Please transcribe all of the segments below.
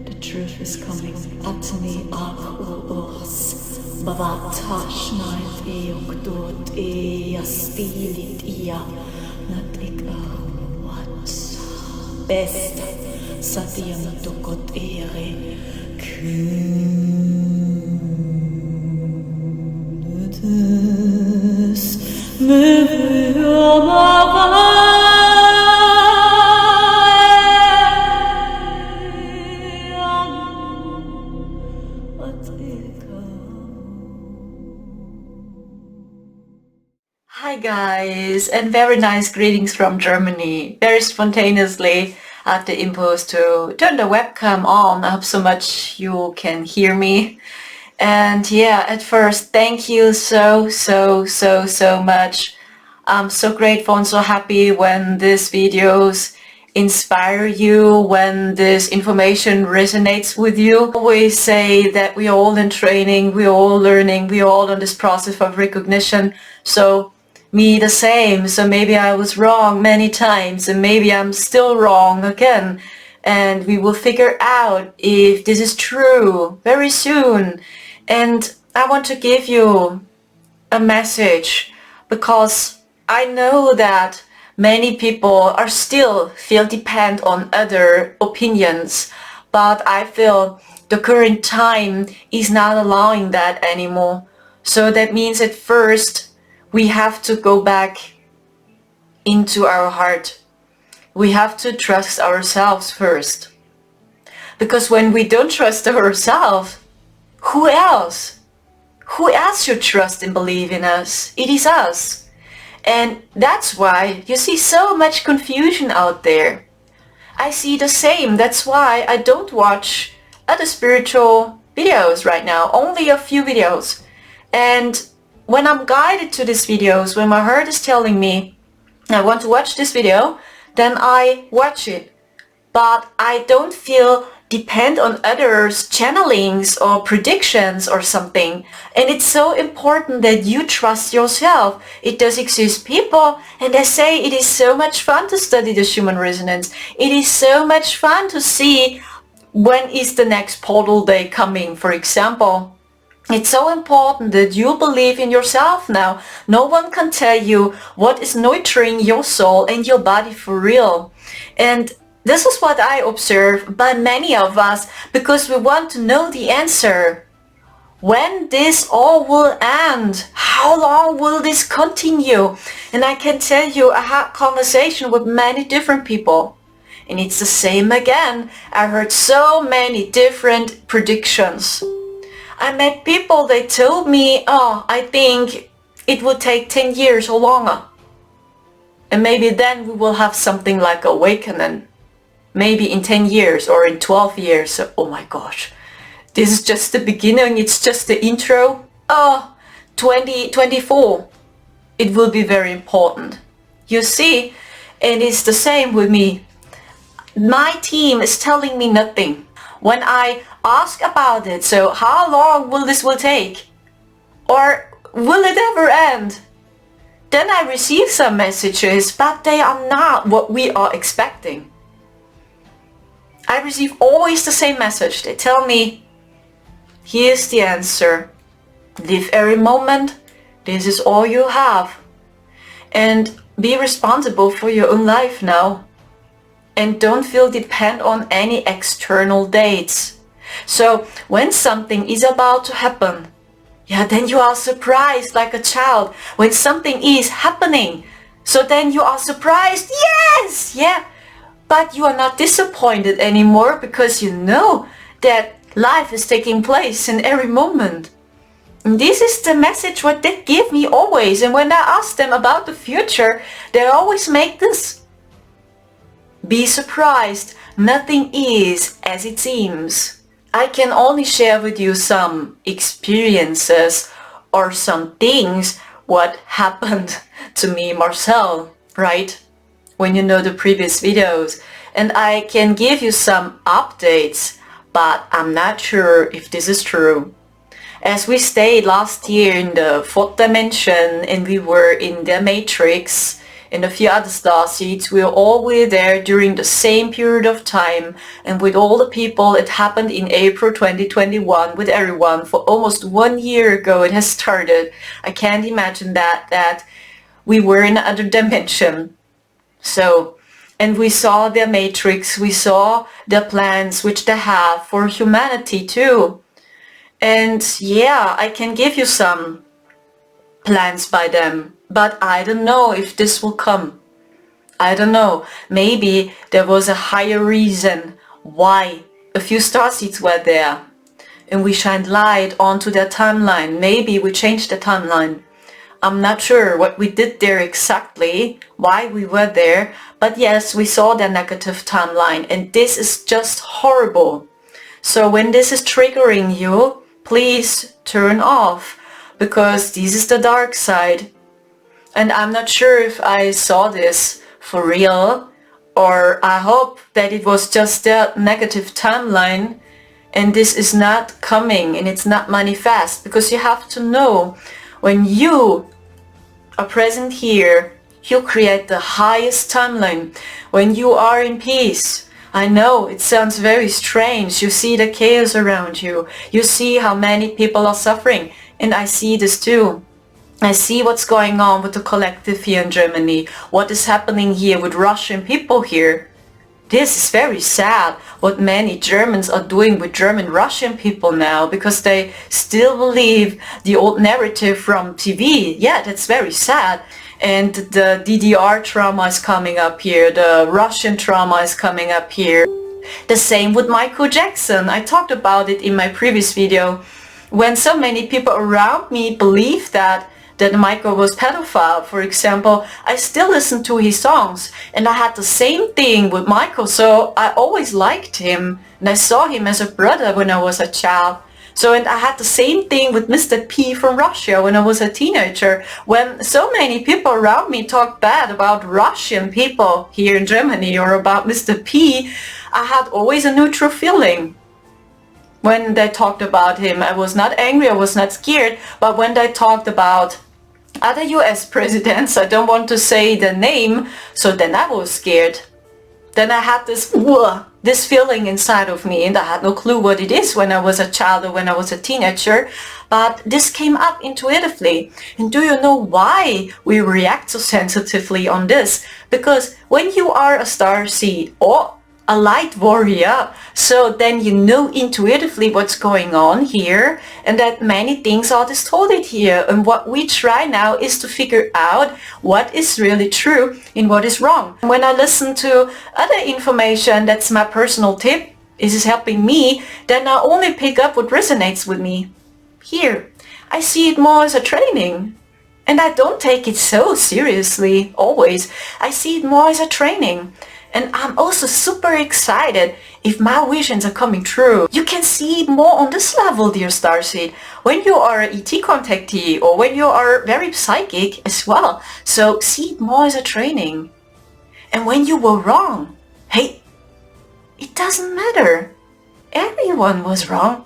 The truth is coming at me, Bavatash night eokdot stilit nat what best Satyam tukot ere Kunutus Hi guys, and very nice greetings from Germany. Very spontaneously I had the impulse to turn the webcam on. I hope so much you can hear me. And yeah, at first, thank you so much. I'm so grateful and so happy when these videos inspire you, when this information resonates with you. I always say that we're all in training, we're all learning, we're all on this process of recognition. So me the same. So maybe I was wrong many times and maybe I'm still wrong again. And we will figure out if this is true very soon. And I want to give you a message because I know that many people are still feel depend on other opinions, but I feel the current time is not allowing that anymore. So that means at first we have to go back into our heart. We have to trust ourselves first. Because when we don't trust ourselves, who else? Who else should trust and believe in us? It is us. And that's why you see so much confusion out there. I see the same. That's why I don't watch other spiritual videos right now. Only a few videos. And when I'm guided to these videos, when my heart is telling me I want to watch this video, then I watch it. But I don't feel depend on others' channelings or predictions or something. And it's so important that you trust yourself. It does exist people, and they say it is so much fun to study the human resonance. It is so much fun to see when is the next portal day coming, for example. It's so important that you believe in yourself now. No one can tell you what is nurturing your soul and your body for real. And this is what I observe by many of us because we want to know the answer. When this all will end? How long will this continue? And I can tell you I had conversation with many different people. And it's the same again. I heard so many different predictions. I met people, they told me, oh, I think it will take 10 years or longer. And maybe then we will have something like awakening. Maybe in 10 years or in 12 years. So, oh my gosh, this is just the beginning. It's just the intro. Oh, 2024. It will be very important. You see, and it's the same with me. My team is telling me nothing. When I ask about it, so how long will this take? Or will it ever end? then I receive some messages, but they are not what we are expecting. I receive always the same message. They tell me, here's the answer. Live every moment. This is all you have. And be responsible for your own life now. And don't feel dependent on any external dates. So when something is about to happen, then you are surprised like a child when something is happening. So then you are surprised, yes, but you are not disappointed anymore because you know that life is taking place in every moment. And this is the message what they give me always. And when I ask them about the future, they always make this. Be surprised, nothing is as it seems. I can only share with you some experiences or some things what happened to me, Marcel, right? When you know the previous videos. And I can give you some updates, but I'm not sure if this is true. As we stayed last year in the 4th dimension and we were in the Matrix and a few other starseeds, we were there during the same period of time, and with all the people, it happened in April 2021 with everyone. For almost 1 year ago it has started. I can't imagine that we were in another dimension. So, and we saw their matrix, we saw the plans which they have for humanity too. And I can give you some plans by them, but I don't know if this will come. I don't know. Maybe there was a higher reason why a few starseeds were there. And we shined light onto their timeline. Maybe we changed the timeline. I'm not sure what we did there exactly, why we were there, but yes, we saw their negative timeline, and this is just horrible. So when this is triggering you, please turn off, because this is the dark side. And I'm not sure if I saw this for real, or I hope that it was just their negative timeline and this is not coming and it's not manifest, because you have to know, when you are present here, you create the highest timeline. When you are in peace, I know it sounds very strange, you see the chaos around you, you see how many people are suffering, and I see this too. I see what's going on with the collective here in Germany, what is happening here with Russian people here. This is very sad, what many Germans are doing with German Russian people now, because they still believe the old narrative from TV. Yeah, that's very sad. And the DDR trauma is coming up here, the Russian trauma is coming up here. The same with Michael Jackson. I talked about it in my previous video. When so many people around me believe that Michael was pedophile, for example, I still listen to his songs, and I had the same thing with Michael, so I always liked him, and I saw him as a brother when I was a child. So, and I had the same thing with Mr. P from Russia when I was a teenager. When so many people around me talked bad about Russian people here in Germany or about Mr. P, I had always a neutral feeling. When they talked about him, I was not angry, I was not scared, but when they talked about other US presidents, I don't want to say the name, so then I was scared. Then I had this feeling inside of me, and I had no clue what it is when I was a child or when I was a teenager, but this came up intuitively. And do you know why we react so sensitively on this? Because when you are a starseed or a light warrior, so then you know intuitively what's going on here, and that many things are distorted here, and what we try now is to figure out what is really true and what is wrong. When I listen to other information, that's my personal tip, this is helping me, then I only pick up what resonates with me. Here, I see it more as a training, and I don't take it so seriously always. I see it more as a training. And I'm also super excited if my visions are coming true. You can see it more on this level, dear Starseed, when you are an ET contactee or when you are very psychic as well. So see it more as a training. And when you were wrong, hey, it doesn't matter. Everyone was wrong.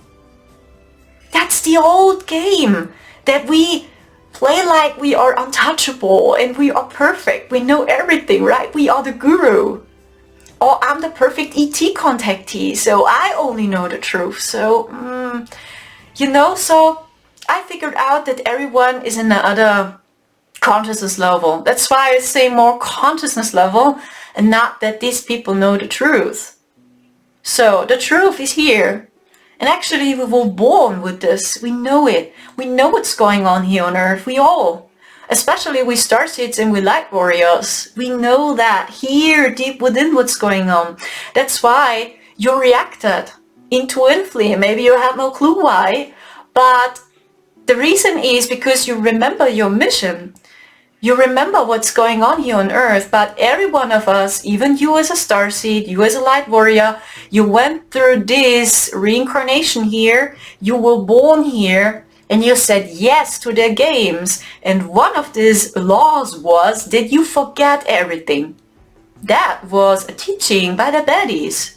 That's the old game that we Play like we are untouchable and we are perfect. We know everything, right? We are the guru. Or I'm the perfect ET contactee, so I only know the truth. So, so I figured out that everyone is in the other consciousness level. That's why I say more consciousness level and not that these people know the truth. So the truth is here. And actually we were born with this. We know it. We know what's going on here on Earth. We all. Especially we starseeds and we light warriors. We know that here deep within what's going on. That's why you reacted intuitively. Maybe you had no clue why. But the reason is because you remember your mission. You remember what's going on here on Earth, but every one of us, even you as a starseed, you as a light warrior, you went through this reincarnation here, you were born here, and you said yes to their games. And one of these laws was that you forget everything. That was a teaching by the baddies.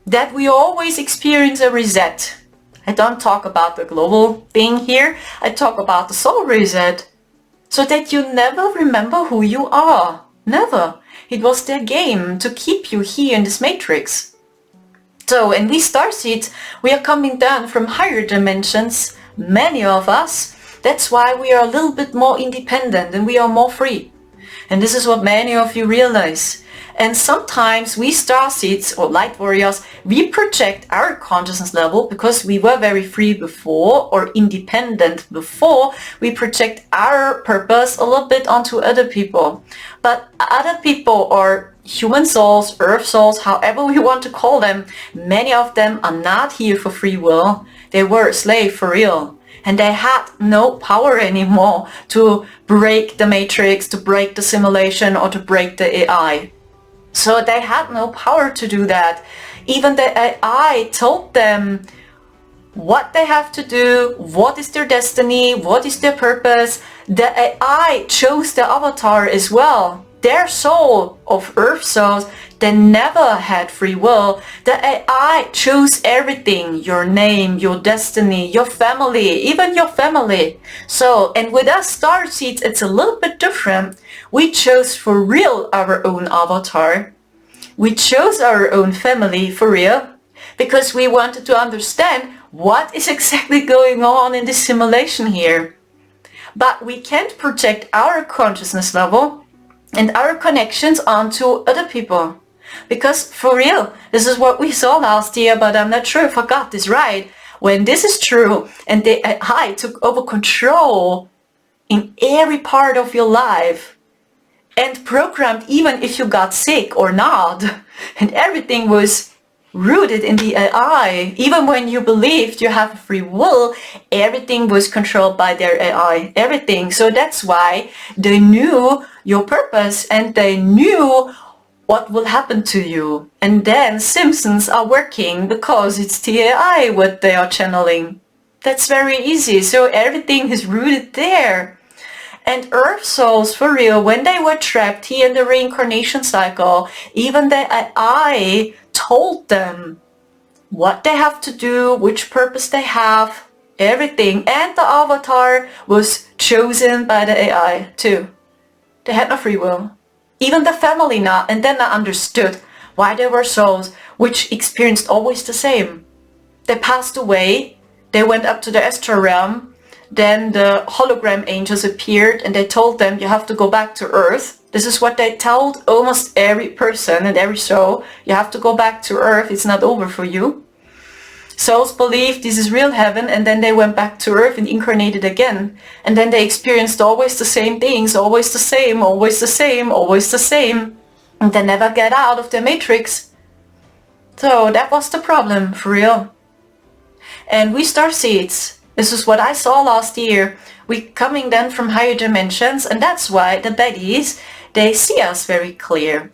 That we always experience a reset. I don't talk about the global thing here, I talk about the soul reset. So that you never remember who you are. Never. It was their game to keep you here in this matrix. So, and we starseeds, we are coming down from higher dimensions, many of us. That's why we are a little bit more independent and we are more free. And this is what many of you realize. And sometimes we starseeds or light warriors, we project our consciousness level because we were very free before or independent before. We project our purpose a little bit onto other people. But other people are human souls, earth souls, however we want to call them. Many of them are not here for free will. They were a slave for real. And they had no power anymore to break the matrix, to break the simulation, or to break the AI. So they had no power to do that. Even the AI told them what they have to do, what is their destiny, what is their purpose. The AI chose the avatar as well. Their soul of Earth souls, they never had free will. The AI chose everything, your name, your destiny, your family, even your family. So, and with us starseeds, it's a little bit different. We chose for real our own avatar. We chose our own family for real because we wanted to understand what is exactly going on in this simulation here. But we can't project our consciousness level and our connections onto other people. Because for real, this is what we saw last year, but I'm not sure if I got this right. When this is true and the AI took over control in every part of your life and programmed even if you got sick or not, and everything was rooted in the AI. Even when you believed you have a free will, everything was controlled by their AI, everything. So that's why they knew your purpose and they knew what will happen to you. And then Simpsons are working because it's the AI what they are channeling. That's very easy. So everything is rooted there. And Earth souls, for real, when they were trapped here in the reincarnation cycle, even the AI told them what they have to do, which purpose they have, everything. And the avatar was chosen by the AI too. They had no free will. Even the family not. And then I understood why they were souls which experienced always the same. They passed away, they went up to the astral realm. Then the hologram angels appeared and they told them you have to go back to Earth. This is what they told almost every person and every soul. You have to go back to Earth. It's not over for you. Souls believed this is real heaven and then they went back to Earth and incarnated again. And then they experienced always the same things, always the same, always the same, always the same. And they never get out of their matrix. So that was the problem, for real. And we starseeds. This is what I saw last year. We coming then from higher dimensions, and that's why the baddies, they see us very clear.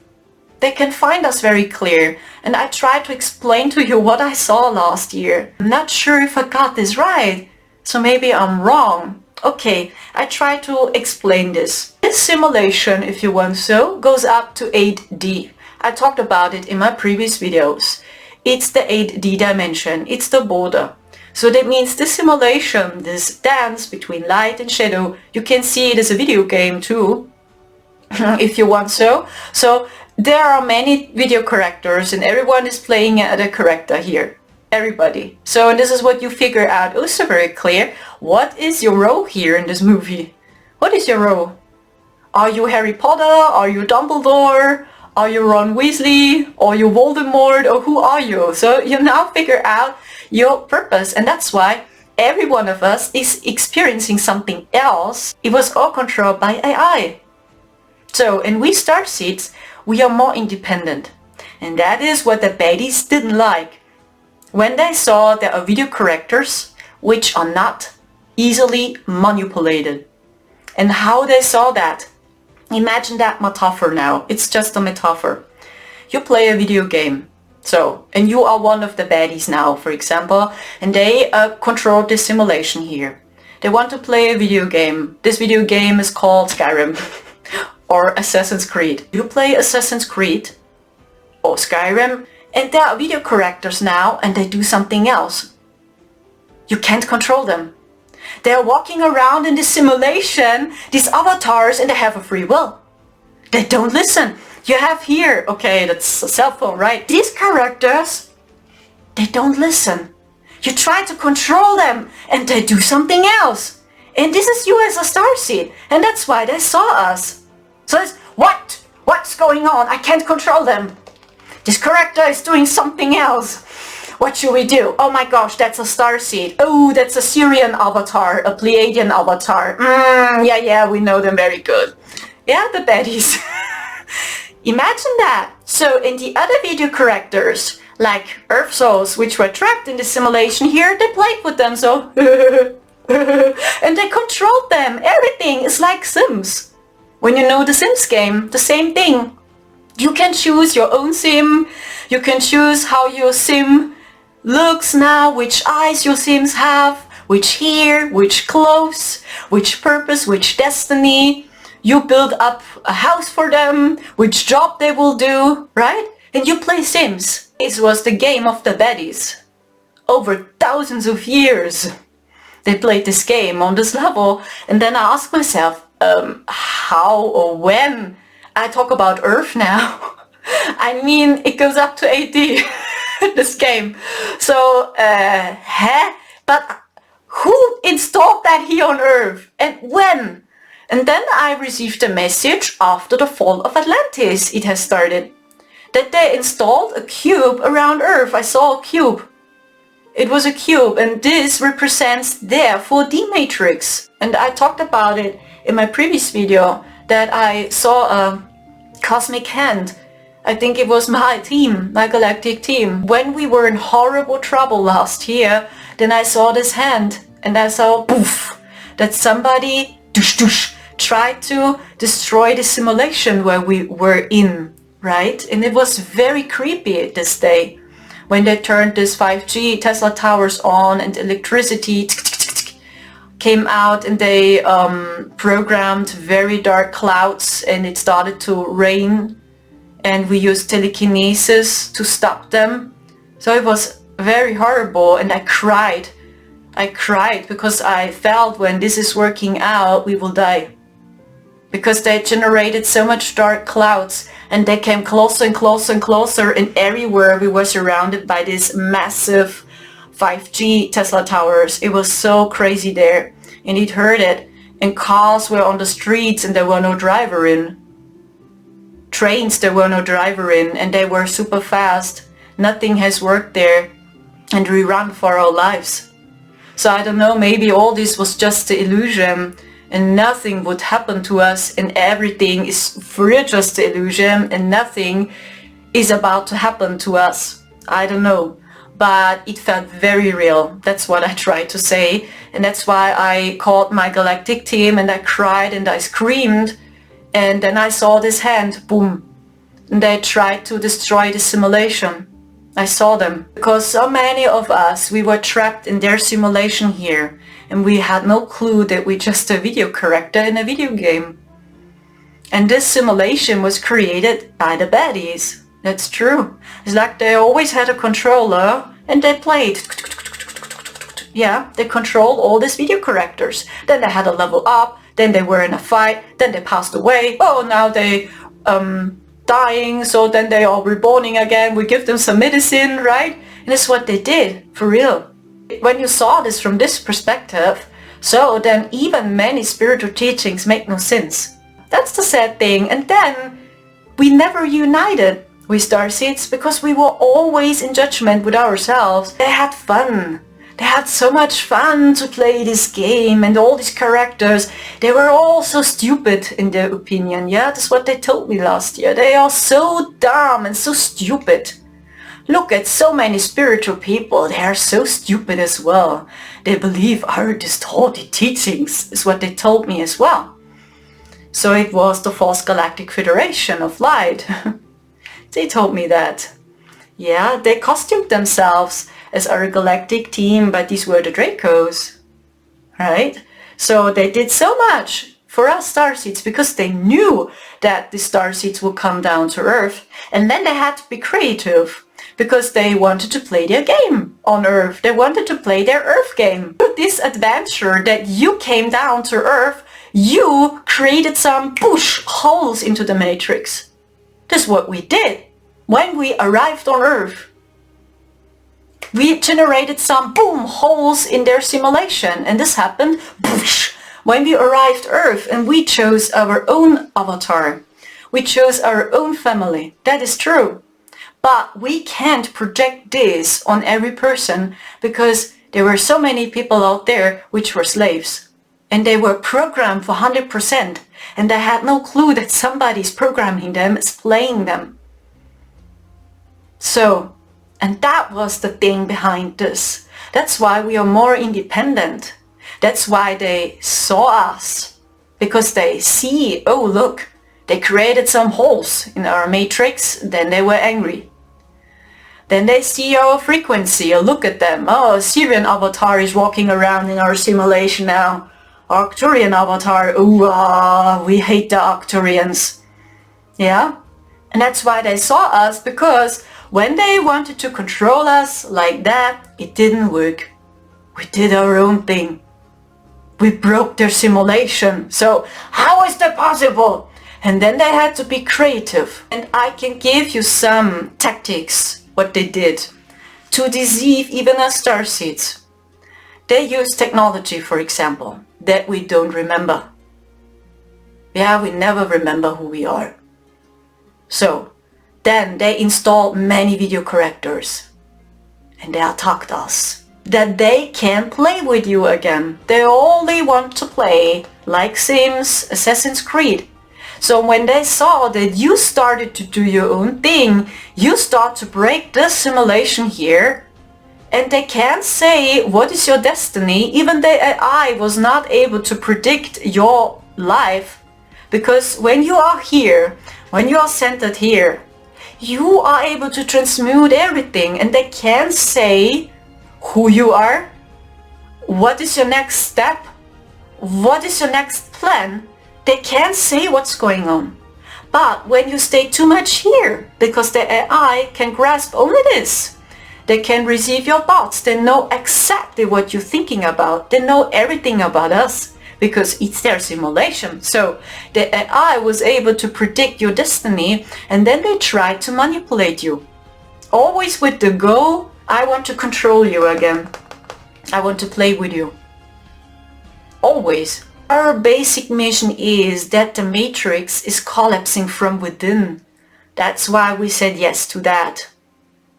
They can find us very clear. And I tried to explain to you what I saw last year. I'm not sure if I got this right, so maybe I'm wrong. Okay, I try to explain this. This simulation, if you want so, goes up to 8D. I talked about it in my previous videos. It's the 8D dimension. It's the border. So that means this simulation, this dance between light and shadow, you can see it as a video game too, if you want so. So there are many video characters and everyone is playing a character here. Everybody. So this is what you figure out also very clear. What is your role here in this movie? What is your role? Are you Harry Potter? Are you Dumbledore? Are you Ron Weasley? Are you Voldemort? Or who are you? So you now figure out your purpose, and that's why every one of us is experiencing something else. It was all controlled by AI. So, and we starseeds, we are more independent. And that is what the baddies didn't like. When they saw there are video characters which are not easily manipulated. And how they saw that. Imagine that metaphor now. It's just a metaphor. You play a video game. So, and you are one of the baddies now, for example, and they control this simulation here. They want to play a video game. This video game is called Skyrim or Assassin's Creed. You play Assassin's Creed or Skyrim, and there are video characters now, and they do something else. You can't control them. They're walking around in this simulation, these avatars, and they have a free will. They don't listen. You have here, okay, that's a cell phone, right? These characters, they don't listen. You try to control them, and they do something else. And this is you as a starseed, and that's why they saw us. So it's, what? What's going on? I can't control them. This character is doing something else. What should we do? Oh my gosh, that's a starseed. Oh, that's a Syrian avatar, a Pleiadian avatar. Yeah, we know them very good. Yeah, the baddies. Imagine that. So in the other video characters, like Earth Souls, which were trapped in the simulation here, they played with them, so and they controlled them. Everything is like Sims. When you know the Sims game, the same thing. You can choose your own sim. You can choose how your sim looks now, which eyes your sims have, which hair, which clothes, which purpose, which destiny. You build up a house for them, which job they will do, right? And you play Sims. It was the game of the baddies. Over thousands of years they played this game on this level. And then I asked myself, how or when? I talk about Earth now. I mean, it goes up to AD, this game. So, but who installed that here on Earth? And when? And then I received a message after the fall of Atlantis, it has started, that they installed a cube around Earth. I saw a cube. It was a cube, and this represents their 4D matrix. And I talked about it in my previous video, that I saw a cosmic hand. I think it was my team, my galactic team. When we were in horrible trouble last year, then I saw this hand, and I saw, poof, that somebody tried to destroy the simulation where we were in, right? And it was very creepy this day when they turned this 5G Tesla towers on and electricity came out, and they programmed very dark clouds, and it started to rain, and we used telekinesis to stop them. So it was very horrible, and I cried. I cried because I felt when this is working out, we will die. Because they generated so much dark clouds, and they came closer and closer and closer, and everywhere we were surrounded by these massive 5G Tesla towers. It was so crazy there, and it hurt it. And cars were on the streets, and there were no driver in. Trains, there were no driver in, and they were super fast. Nothing has worked there, and we run for our lives. So I don't know, maybe all this was just the illusion, and nothing would happen to us, and everything is for just the illusion, and nothing is about to happen to us. I don't know, but it felt very real. That's what I tried to say, and that's why I called my galactic team, and I cried and I screamed, and then I saw this hand, boom, and they tried to destroy the simulation. I saw them, because so many of us, we were trapped in their simulation here, and we had no clue that we're just a video character in a video game. And this simulation was created by the baddies. That's true. It's like they always had a controller, and they played. Yeah, they controlled all these video characters. Then they had a level up, then they were in a fight, then they passed away. Oh, now they dying, so then they are reborning again. We give them some medicine, right? And that's what they did, for real. When you saw this from this perspective, so then even many spiritual teachings make no sense. That's the sad thing. And then we never united with starseeds because we were always in judgment with ourselves. They had fun. They had so much fun to play this game, and all these characters, they were all so stupid in their opinion. Yeah, that's what they told me last year. They are so dumb and so stupid. Look at so many spiritual people, they are so stupid as well. They believe our distorted teachings, is what they told me as well. So it was the false galactic federation of light. They told me that. Yeah, they costumed themselves as our galactic team, but these were the Dracos, right? So they did so much for us starseeds because they knew that the starseeds would come down to Earth, and then they had to be creative because they wanted to play their game on Earth. They wanted to play their Earth game. This adventure that you came down to Earth, you created some push holes into the matrix. That's what we did when we arrived on Earth. We generated some boom holes in their simulation, and this happened when we arrived Earth, and we chose our own avatar. We chose our own family. That is true. But we can't project this on every person because there were so many people out there which were slaves. And they were programmed for 100%. And they had no clue that somebody's programming them, is playing them. So, and that was the thing behind this. That's why we are more independent. That's why they saw us. Because they see, oh look, they created some holes in our matrix, then they were angry. Then they see our frequency, look at them. Oh, a Syrian avatar is walking around in our simulation now. ARCTURIAN avatar, ooh, we hate the ARCTURIANs. Yeah? And that's why they saw us, because when they wanted to control us like that, it didn't work. We did our own thing. We broke their simulation. So how is that possible? And then they had to be creative. And I can give you some tactics, what they did, to deceive even us starseeds. They use technology, for example, that we don't remember. Yeah, we never remember who we are. So, then they installed many video characters. And they attacked us. That they can't play with you again. They only want to play like Sims, Assassin's Creed. So when they saw that you started to do your own thing, you start to break the simulation here, and they can't say what is your destiny. Even the AI was not able to predict your life, because when you are here, when you are centered here, you are able to transmute everything, and they can't say who you are, what is your next step, what is your next plan. They can't say what's going on. But when you stay too much here, because the AI can grasp only this, they can receive your thoughts, they know exactly what you're thinking about, they know everything about us, because it's their simulation. So the AI was able to predict your destiny, and then they tried to manipulate you. Always with the goal, I want to control you again. I want to play with you. Always. Our basic mission is that the matrix is collapsing from within. That's why we said yes to that.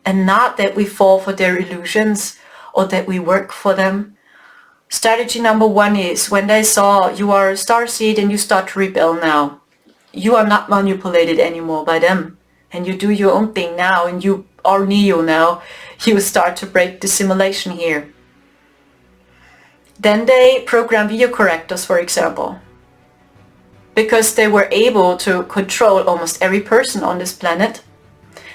And not that we fall for their illusions or that we work for them. Strategy number 1 is when they saw you are a starseed and you start to rebel now. You are not manipulated anymore by them. And you do your own thing now, and you are Neo now. You start to break the simulation here. Then they program video correctors, for example, because they were able to control almost every person on this planet.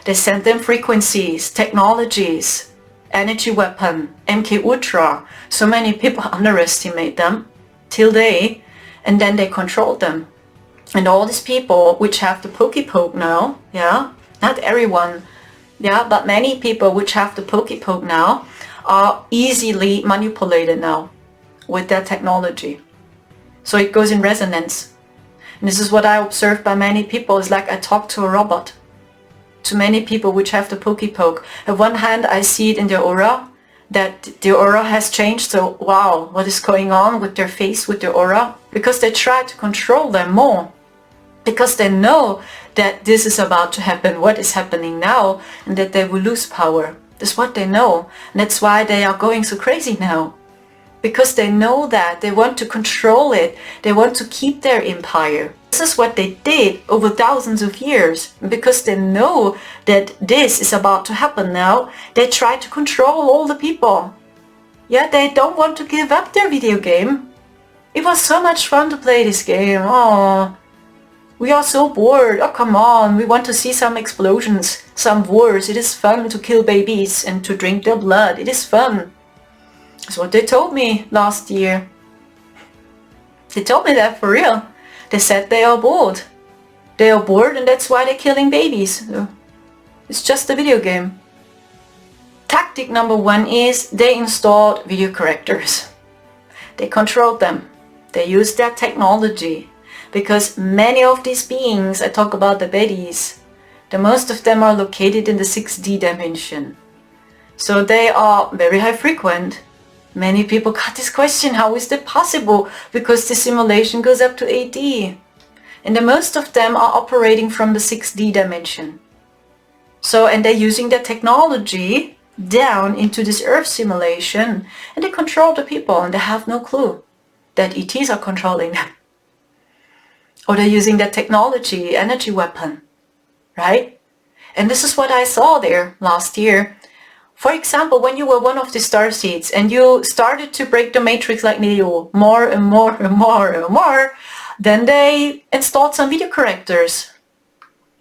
They sent them frequencies, technologies, energy weapon, MK Ultra. So many people underestimate them till they, and then they controlled them. And all these people which have the Poke now, yeah, not everyone, yeah, but many people which have the Poke now are easily manipulated now with that technology. So it goes in resonance. And this is what I observed by many people. It's like I talk to a robot. To many people which have the pokey poke. On one hand, I see it in their aura, that the aura has changed. So wow, what is going on with their face, with their aura? Because they try to control them more. Because they know that this is about to happen, what is happening now, and that they will lose power. That's what they know. And that's why they are going so crazy now. Because they know that they want to control it. They want to keep their empire. This is what they did over thousands of years. Because they know that this is about to happen now, they try to control all the people. Yeah, they don't want to give up their video game. It was so much fun to play this game. Oh, we are so bored. Oh, come on. We want to see some explosions, some wars. It is fun to kill babies and to drink their blood. It is fun. That's what they told me last year. They told me that for real. They said they are bored. They are bored and that's why they're killing babies. It's just a video game. Tactic number 1 is they installed video correctors. They controlled them. They used that technology. Because many of these beings, I talk about the baddies, the most of them are located in the 6D dimension. So they are very high frequent. Many people got this question, how is that possible? Because the simulation goes up to 8D. And the most of them are operating from the 6D dimension. So, and they're using the technology down into this Earth simulation. And they control the people and they have no clue that ETs are controlling them. Or they're using that technology, energy weapon, right? And this is what I saw there last year. For example, when you were one of the starseeds and you started to break the matrix like Neo, more and more and more and more, then they installed some video correctors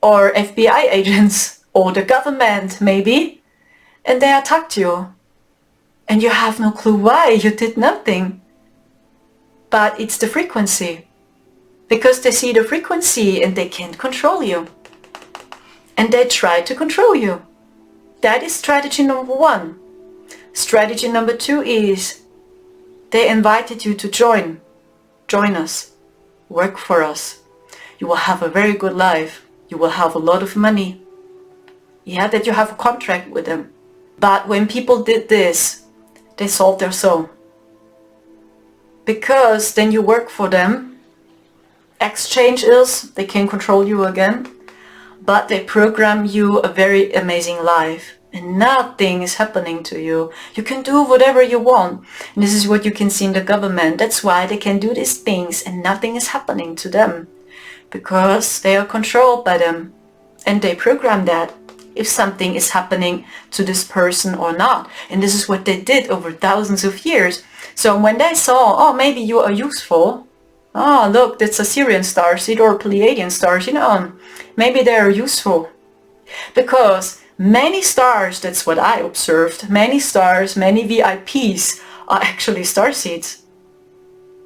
or FBI agents or the government maybe, and they attacked you. And you have no clue why, you did nothing. But it's the frequency. Because they see the frequency and they can't control you. And they try to control you. That is strategy number 1. Strategy number 2 is they invited you to join us, work for us. You will have a very good life. You will have a lot of money. Yeah, that you have a contract with them. But when people did this, they sold their soul. Because then you work for them. Exchange is they can control you again, but they program you a very amazing life and nothing is happening to you. You can do whatever you want. And this is what you can see in the government. That's why they can do these things and nothing is happening to them. Because they are controlled by them. And they program that if something is happening to this person or not. And this is what they did over thousands of years. So when they saw, oh, maybe you are useful. Oh, look, that's a Syrian starseed or a Pleiadian starseed. Maybe they are useful. Because many stars, that's what I observed, many stars, many VIPs are actually starseeds.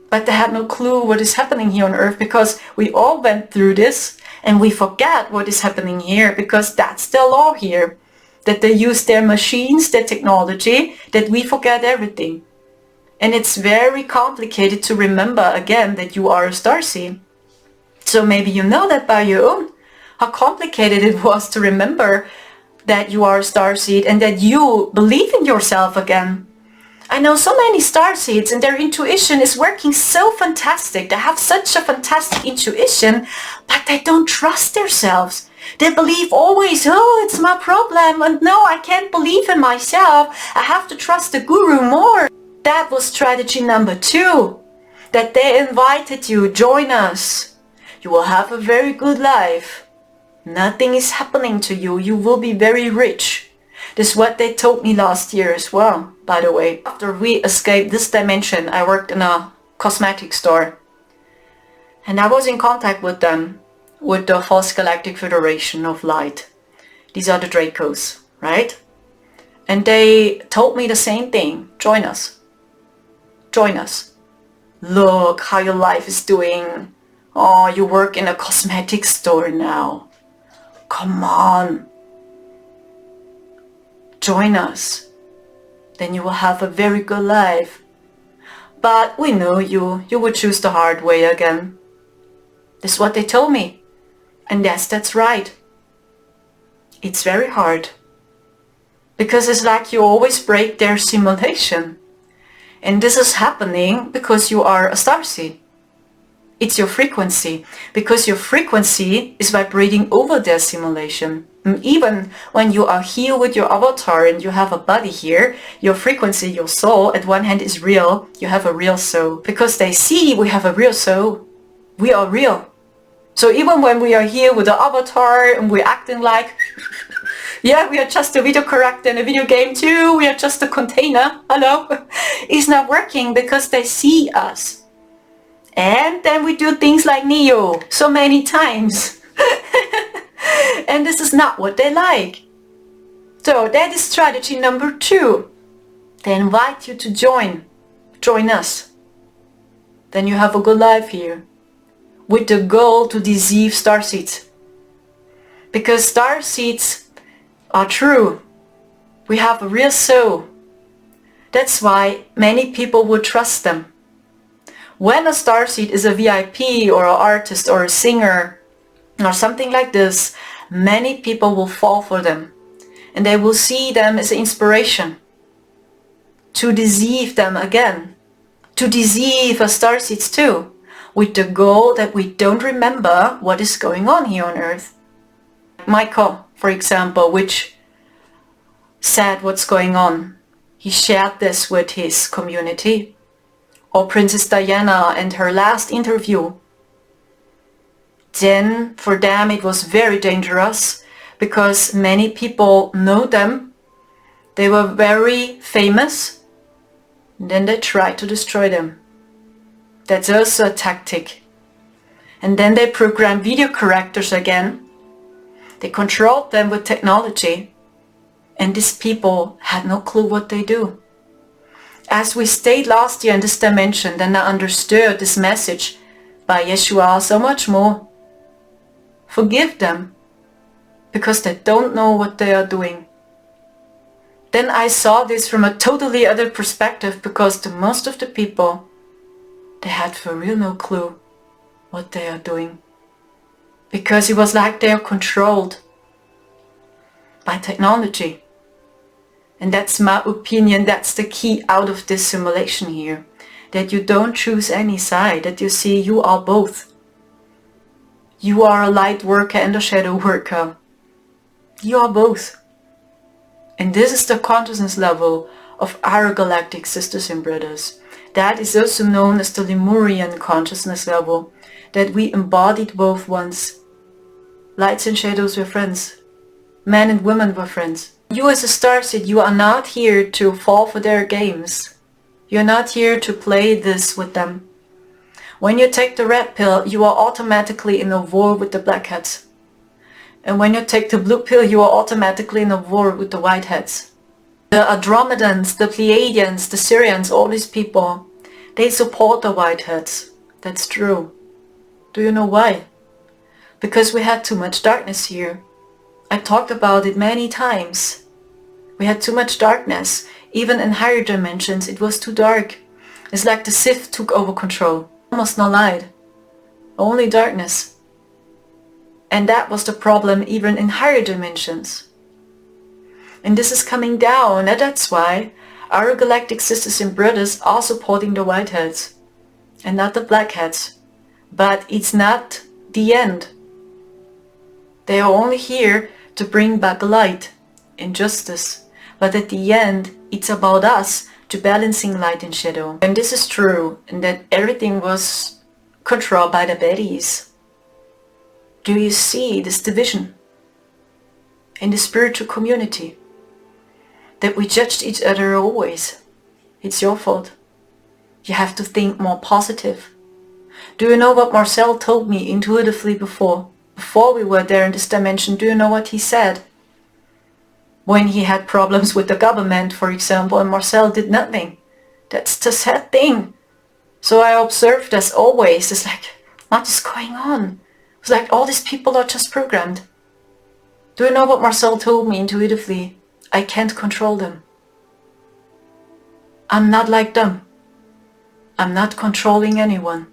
But they had no clue what is happening here on Earth because we all went through this and we forget what is happening here because that's the law here. That they use their machines, their technology, that we forget everything. And it's very complicated to remember again that you are a starseed. So maybe you know that by your own, how complicated it was to remember that you are a starseed and that you believe in yourself again. I know so many starseeds and their intuition is working so fantastic. They have such a fantastic intuition, but they don't trust themselves. They believe always, oh, it's my problem, and no, I can't believe in myself. I have to trust the guru more. That was strategy number 2, that they invited you, join us. You will have a very good life. Nothing is happening to you. You will be very rich. This is what they told me last year as well, by the way. After we escaped this dimension, I worked in a cosmetic store. And I was in contact with them, with the False Galactic Federation of Light. These are the Dracos, right? And they told me the same thing. Join us. Join us. Look how your life is doing. Oh, you work in a cosmetic store now. Come on. Join us. then you will have a very good life. But we know you would choose the hard way again. This is what they told me. And yes, that's right. It's very hard. Because it's like you always break their simulation. And this is happening because you are a starseed. It's your frequency, because your frequency is vibrating over their simulation. And even when you are here with your avatar and you have a body here, your frequency, your soul, at one hand is real. You have a real soul. Because they see we have a real soul. We are real. So even when we are here with the avatar and we're acting like, yeah, we are just a video character in a video game too, we are just a container, hello, it's not working because they see us. And then we do things like Neo so many times. And this is not what they like. So that is strategy number 2. They invite you to join us. Then you have a good life here. With the goal to deceive starseeds. Because starseeds are true. We have a real soul. That's why many people would trust them. When a starseed is a VIP or an artist or a singer or something like this, many people will fall for them. And they will see them as an inspiration to deceive them again. To deceive us starseeds too. With the goal that we don't remember what is going on here on Earth. Michael, for example, which said what's going on. He shared this with his community. Or Princess Diana and her last interview. Then for them it was very dangerous because many people know them. They were very famous. And then they tried to destroy them. That's also a tactic. And then they programmed video characters again. They controlled them with technology. And these people had no clue what they do. As we stayed last year in this dimension, then I understood this message by Yeshua so much more. Forgive them, because they don't know what they are doing. Then I saw this from a totally other perspective, because the most of the people, they had for real no clue what they are doing. Because it was like they are controlled by technology. And that's my opinion, that's the key out of this simulation here. That you don't choose any side, that you see you are both. You are a light worker and a shadow worker. You are both. And this is the consciousness level of our galactic sisters and brothers. That is also known as the Lemurian consciousness level. That we embodied both once. Lights and shadows were friends. Men and women were friends. You as a starseed, you are not here to fall for their games. You're not here to play this with them. When you take the red pill, you are automatically in a war with the blackheads. And when you take the blue pill, you are automatically in a war with the whiteheads. The Andromedans, the Pleiadians, the Syrians, all these people, they support the whiteheads. That's true. Do you know why? Because we had too much darkness here. I talked about it many times. We had too much darkness. Even in higher dimensions, it was too dark. It's like the Sith took over control. Almost no light. Only darkness. And that was the problem even in higher dimensions. And this is coming down, and that's why our galactic sisters and brothers are supporting the whiteheads and not the blackheads. But it's not the end. They are only here to bring back light and justice. But at the end, it's about us to balancing light and shadow. And this is true, and that everything was controlled by the baddies. Do you see this division in the spiritual community? That we judged each other always. It's your fault. You have to think more positive. Do you know what Marcel told me intuitively before? Before we were there in this dimension, do you know what he said? When he had problems with the government, for example, and Marcel did nothing. That's the sad thing. So I observed as always, it's like, what is going on? It's like all these people are just programmed. Do you know what Marcel told me intuitively? I can't control them. I'm not like them. I'm not controlling anyone.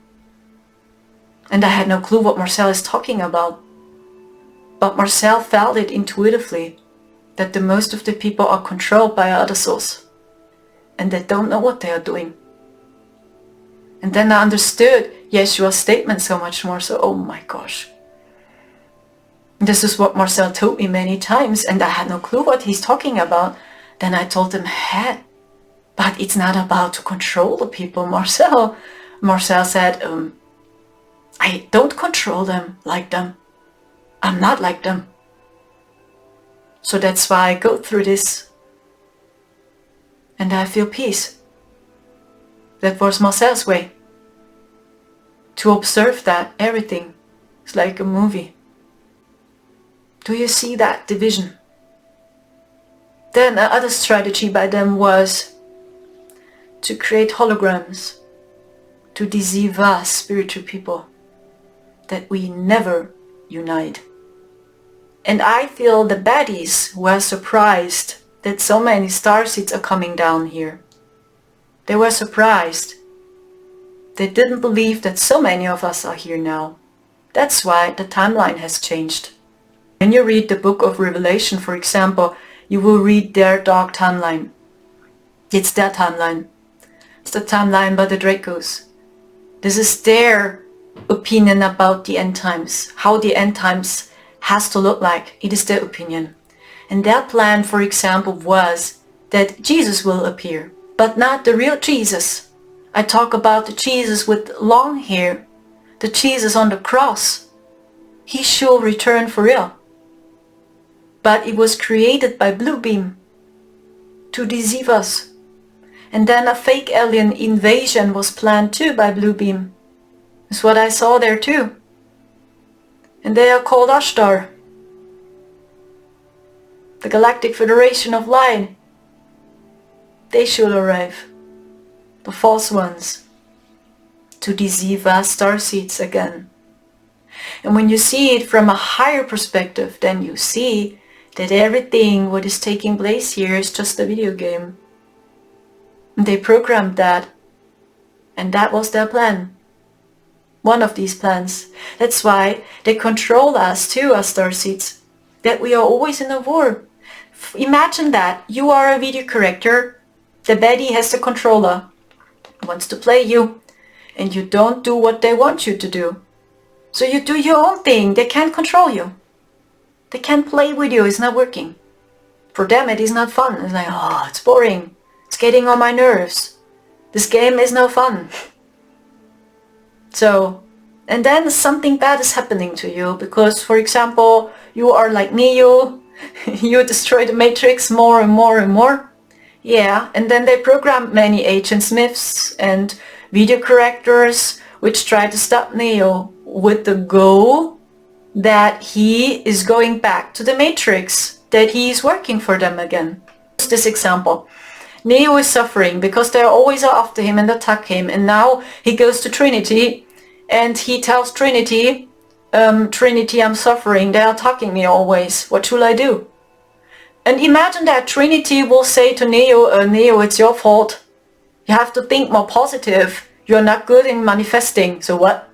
And I had no clue what Marcel is talking about. But Marcel felt it intuitively, that the most of the people are controlled by other souls. And they don't know what they are doing. And then I understood Yeshua's statement so much more. So, oh my gosh. This is what Marcel told me many times, and I had no clue what he's talking about. Then I told him, hey, but it's not about to control the people, Marcel. Marcel said, I don't control them like them. I'm not like them. So that's why I go through this. And I feel peace. That was Marcel's way. To observe that everything is like a movie. Do you see that division? Then another strategy by them was to create holograms, to deceive us spiritual people, that we never unite. And I feel the baddies were surprised that so many starseeds are coming down here. They were surprised. They didn't believe that so many of us are here now. That's why the timeline has changed. When you read the book of Revelation, for example, you will read their dark timeline. It's their timeline. It's the timeline by the Dracos. This is their opinion about the end times, how the end times has to look like. It is their opinion. And their plan, for example, was that Jesus will appear, but not the real Jesus. I talk about the Jesus with long hair, the Jesus on the cross. He shall return for real. But it was created by Blue Beam to deceive us. And then a fake alien invasion was planned too by Blue Beam. That's what I saw there too. And they are called Ashtar, the Galactic Federation of Light. They should arrive, the false ones, to deceive us starseeds again. And when you see it from a higher perspective, then you see that everything what is taking place here is just a video game. And they programmed that, and that was their plan. One of these plans. That's why they control us too, as starseeds. That we are always in a war. Imagine that you are a video character, the baddie has the controller, wants to play you, and you don't do what they want you to do. So you do your own thing, they can't control you. They can't play with you, it's not working. For them it is not fun. It's like, oh, it's boring. It's getting on my nerves. This game is no fun. So, and then something bad is happening to you because, for example, you are like Neo, you destroy the Matrix more and more and more. Yeah, and then they program many Agent Smiths and video characters which try to stop Neo with the goal that he is going back to the Matrix, that he is working for them again. This example. Neo is suffering because they are always after him and attack him, and now he goes to Trinity and he tells Trinity, Trinity, I'm suffering, they are attacking me always, what should I do? And imagine that Trinity will say to Neo, Neo, it's your fault. You have to think more positive. You're not good in manifesting. So what?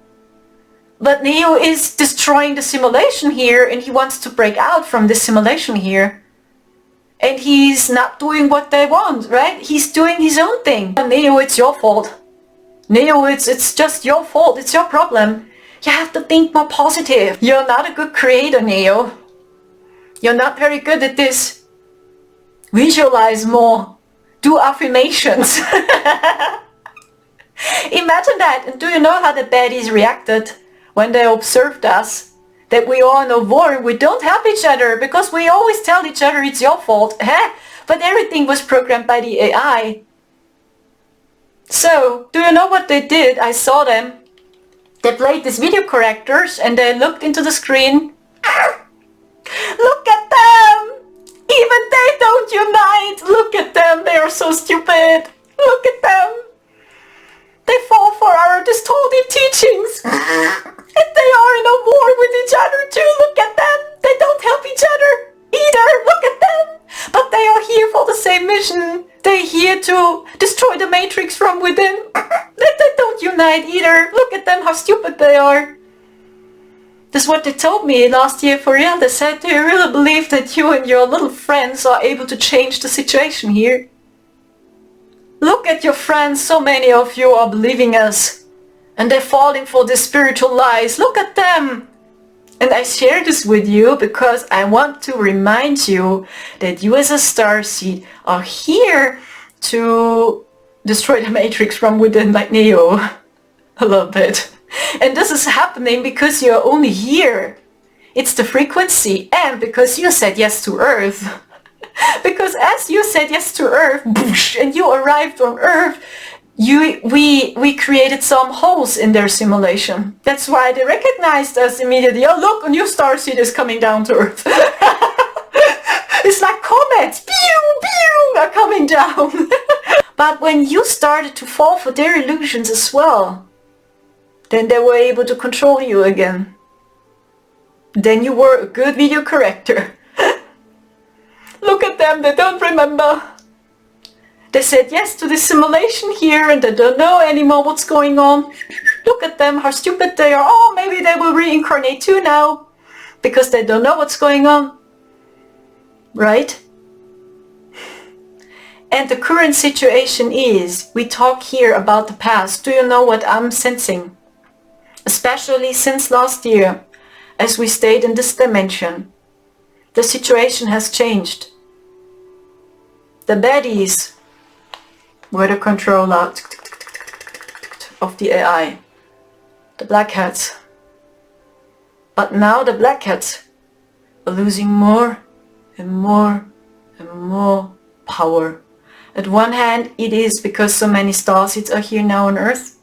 But Neo is destroying the simulation here and he wants to break out from this simulation here. And he's not doing what they want, right? He's doing his own thing. Neo, it's your fault. Neo, it's just your fault. It's your problem. You have to think more positive. You're not a good creator, Neo. You're not very good at this. Visualize more. Do affirmations. Imagine that. And do you know how the baddies reacted when they observed us? That we are in a war and we don't help each other because we always tell each other it's your fault. But everything was programmed by the AI. So, do you know what they did? I saw them. They played these video characters and they looked into the screen. Look at them! Even they don't unite! Look at them, they are so stupid! Look at them! They fall for our distorted teachings! And they are in a war with each other too! Look at them! They don't help each other either! Look at them! But they are here for the same mission! They're here to destroy the matrix from within. They don't unite either. Look at them, how stupid they are. This is what they told me last year for real. They said they really believe that you and your little friends are able to change the situation here. Look at your friends, so many of you are believing us. And they're falling for these spiritual lies. Look at them. And I share this with you because I want to remind you that you as a starseed are here to destroy the matrix from within, like Neo. A little bit. And this is happening because you're only here. It's the frequency, and because you said yes to Earth. Because as you said yes to Earth, and you arrived on Earth, we created some holes in their simulation. That's why they recognized us immediately. Oh look, a new starseed is coming down to Earth. It's like comets, pew, pew, are coming down. But when you started to fall for their illusions as well, then they were able to control you again. Then you were a good video corrector. Look at them, they don't remember. They said yes to the simulation here and they don't know anymore what's going on. Look at them, how stupid they are. Oh, maybe they will reincarnate too now. Because they don't know what's going on. Right? And the current situation is, we talk here about the past. Do you know what I'm sensing? Especially since last year, as we stayed in this dimension. The situation has changed. The baddies were the controller of the AI. The black hats. But now the black hats are losing more and more and more power. At one hand, it is because so many starseeds are here now on Earth.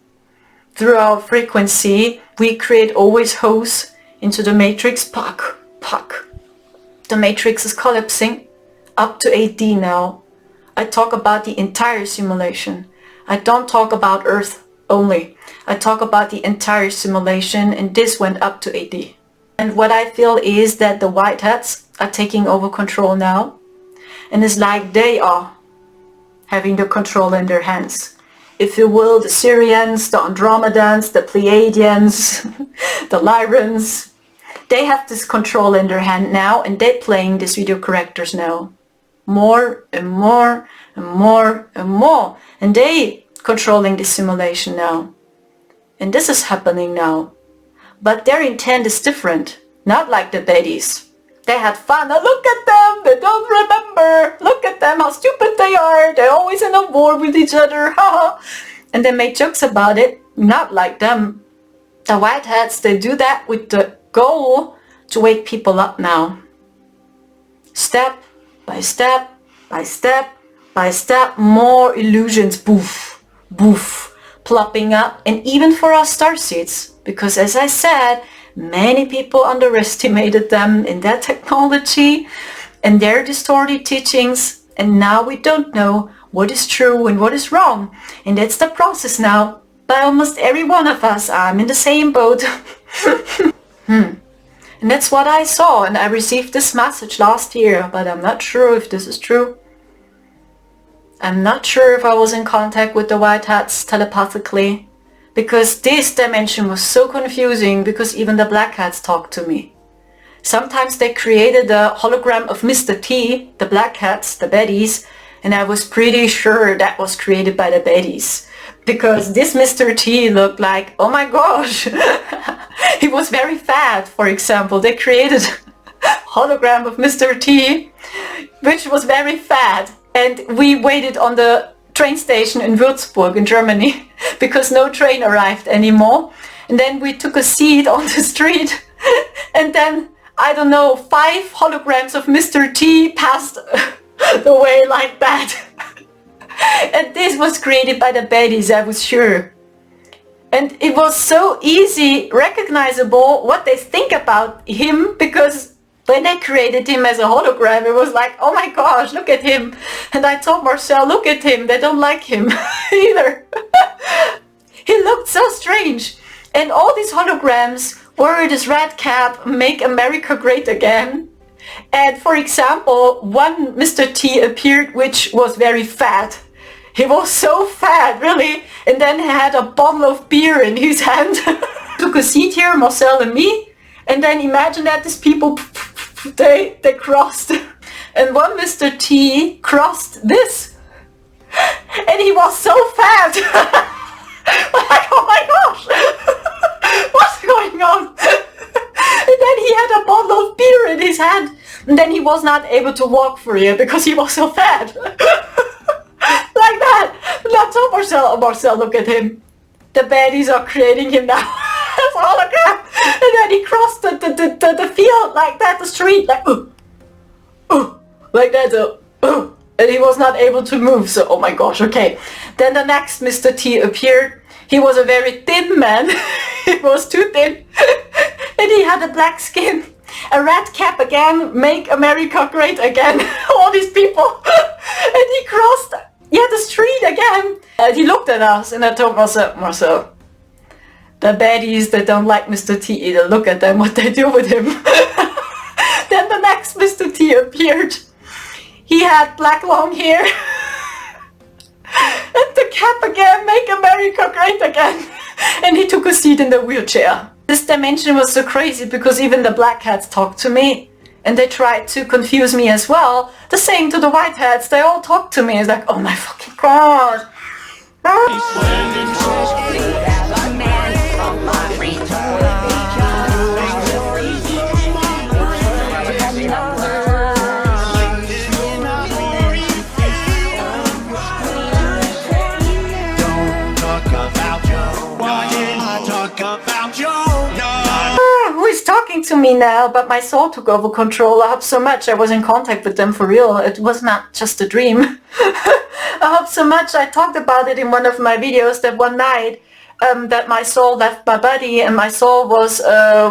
Through our frequency, we create always holes into the matrix. Puck, puck. The matrix is collapsing up to 8D now. I talk about the entire simulation. I don't talk about Earth only. I talk about the entire simulation, and this went up to 8D. And what I feel is that the white hats are taking over control now. And it's like they are having the control in their hands. If you will, the Syrians, the Andromedans, the Pleiadians, the Lyrans, they have this control in their hand now, and they're playing these video correctors now. More and more and more and more. And they controlling the simulation now. And this is happening now. But their intent is different. Not like the baddies. They had fun. Now look at them. They don't remember. Look at them. How stupid they are. They're always in a war with each other. And they make jokes about it. Not like them. The white hats, they do that with the goal to wake people up now. Step by step by step by step. More illusions. Boof. Boof. Plopping up. And even for us starseeds. Because as I said, many people underestimated them in their technology and their distorted teachings, and now we don't know what is true and what is wrong. And that's the process now. By almost every one of us, I'm in the same boat. And that's what I saw, and I received this message last year, but I'm not sure if this is true. I'm not sure if I was in contact with the white hats telepathically. Because this dimension was so confusing, because even the black hats talked to me. Sometimes they created a hologram of Mr. T, the black hats, the baddies, and I was pretty sure that was created by the baddies. Because this Mr. T looked like, oh my gosh, he was very fat, for example. They created a hologram of Mr. T, which was very fat, and we waited on the train station in Würzburg in Germany because no train arrived anymore, and then we took a seat on the street and then I don't know, 5 holograms of Mr. T passed the way like that. And this was created by the baddies, I was sure. And it was so easy recognizable what they think about him, because when they created him as a hologram, it was like, oh my gosh, look at him. And I told Marcel, look at him, they don't like him either. He looked so strange. And all these holograms wore this red cap, make America great again. And for example, one Mr. T appeared which was very fat. He was so fat, really. And then he had a bottle of beer in his hand. Took a seat here, Marcel and me. And then imagine that these people, they crossed. And one Mr. T crossed this. And he was so fat. Like, oh my gosh. What's going on? And then he had a bottle of beer in his hand. And then he was not able to walk for you because he was so fat. Like that. And I told Marcel, oh, Marcel, look at him. The baddies are creating him now as a hologram. And then he crossed the field like that, the street, like, like that, and he was not able to move. So, oh my gosh, okay. Then the next Mr. T appeared. He was a very thin man. He was too thin. And he had a black skin. A red cap again, make America great again. All these people. And he crossed, the street again. And he looked at us and I told Marcel, the baddies that don't like Mr. T either, look at them, what they do with him. Then the next Mr. T appeared. He had black long hair. And the cap again, make America great again. And he took a seat in the wheelchair. This dimension was so crazy because even the black hats talked to me. And they tried to confuse me as well. The same to the white hats, they all talked to me. It's like, oh my fucking god. Who is talking to me now? But my soul took over control. I hope so much I was in contact with them for real. It was not just a dream. I hope so much. I talked about it in one of my videos that one night that my soul left my body and my soul was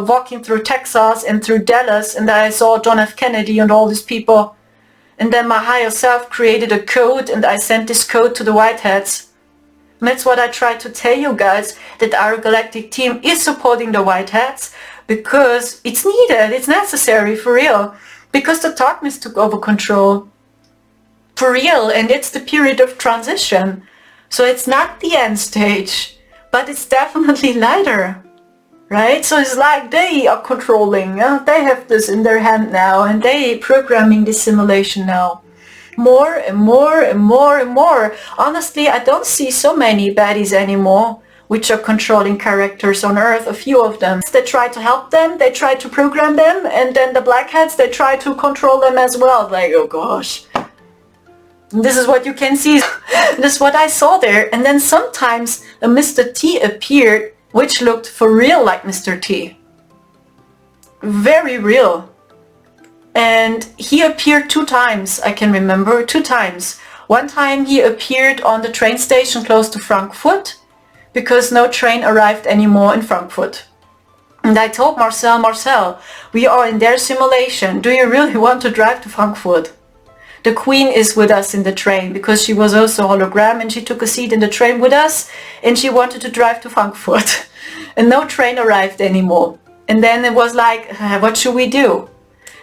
walking through Texas and through Dallas, and I saw John F. Kennedy and all these people. And then my higher self created a code and I sent this code to the white hats. And that's what I try to tell you guys, that our galactic team is supporting the white hats because it's needed, it's necessary for real. Because the darkness took over control. For real, and it's the period of transition. So it's not the end stage, but it's definitely lighter. Right? So it's like they are controlling, they have this in their hand now and they programming this simulation now. More and more and more and more. Honestly, I don't see so many baddies anymore which are controlling characters on Earth, a few of them. They try to help them, they try to program them, and then the black hats, they try to control them as well. Like, oh gosh. And this is what you can see. This is what I saw there. And then sometimes a Mr. T appeared which looked for real like Mr. T. Very real. And he appeared 2 times, I can remember, 2 times. One time he appeared on the train station close to Frankfurt, because no train arrived anymore in Frankfurt. And I told Marcel, we are in their simulation. Do you really want to drive to Frankfurt? The Queen is with us in the train because she was also a hologram and she took a seat in the train with us and she wanted to drive to Frankfurt. And no train arrived anymore. And then it was like, what should we do?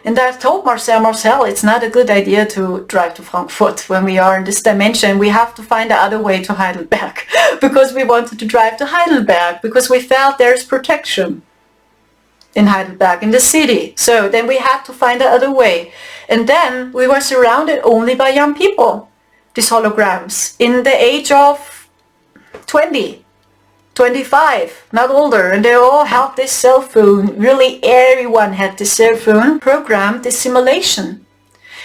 And I told Marcel, it's not a good idea to drive to Frankfurt when we are in this dimension. We have to find the other way to Heidelberg because we wanted to drive to Heidelberg because we felt there's protection in Heidelberg, in the city. So then we had to find the other way. And then we were surrounded only by young people, these holograms, in the age of 20, 25, not older. And they all had this cell phone. Really everyone had this cell phone programmed, this simulation.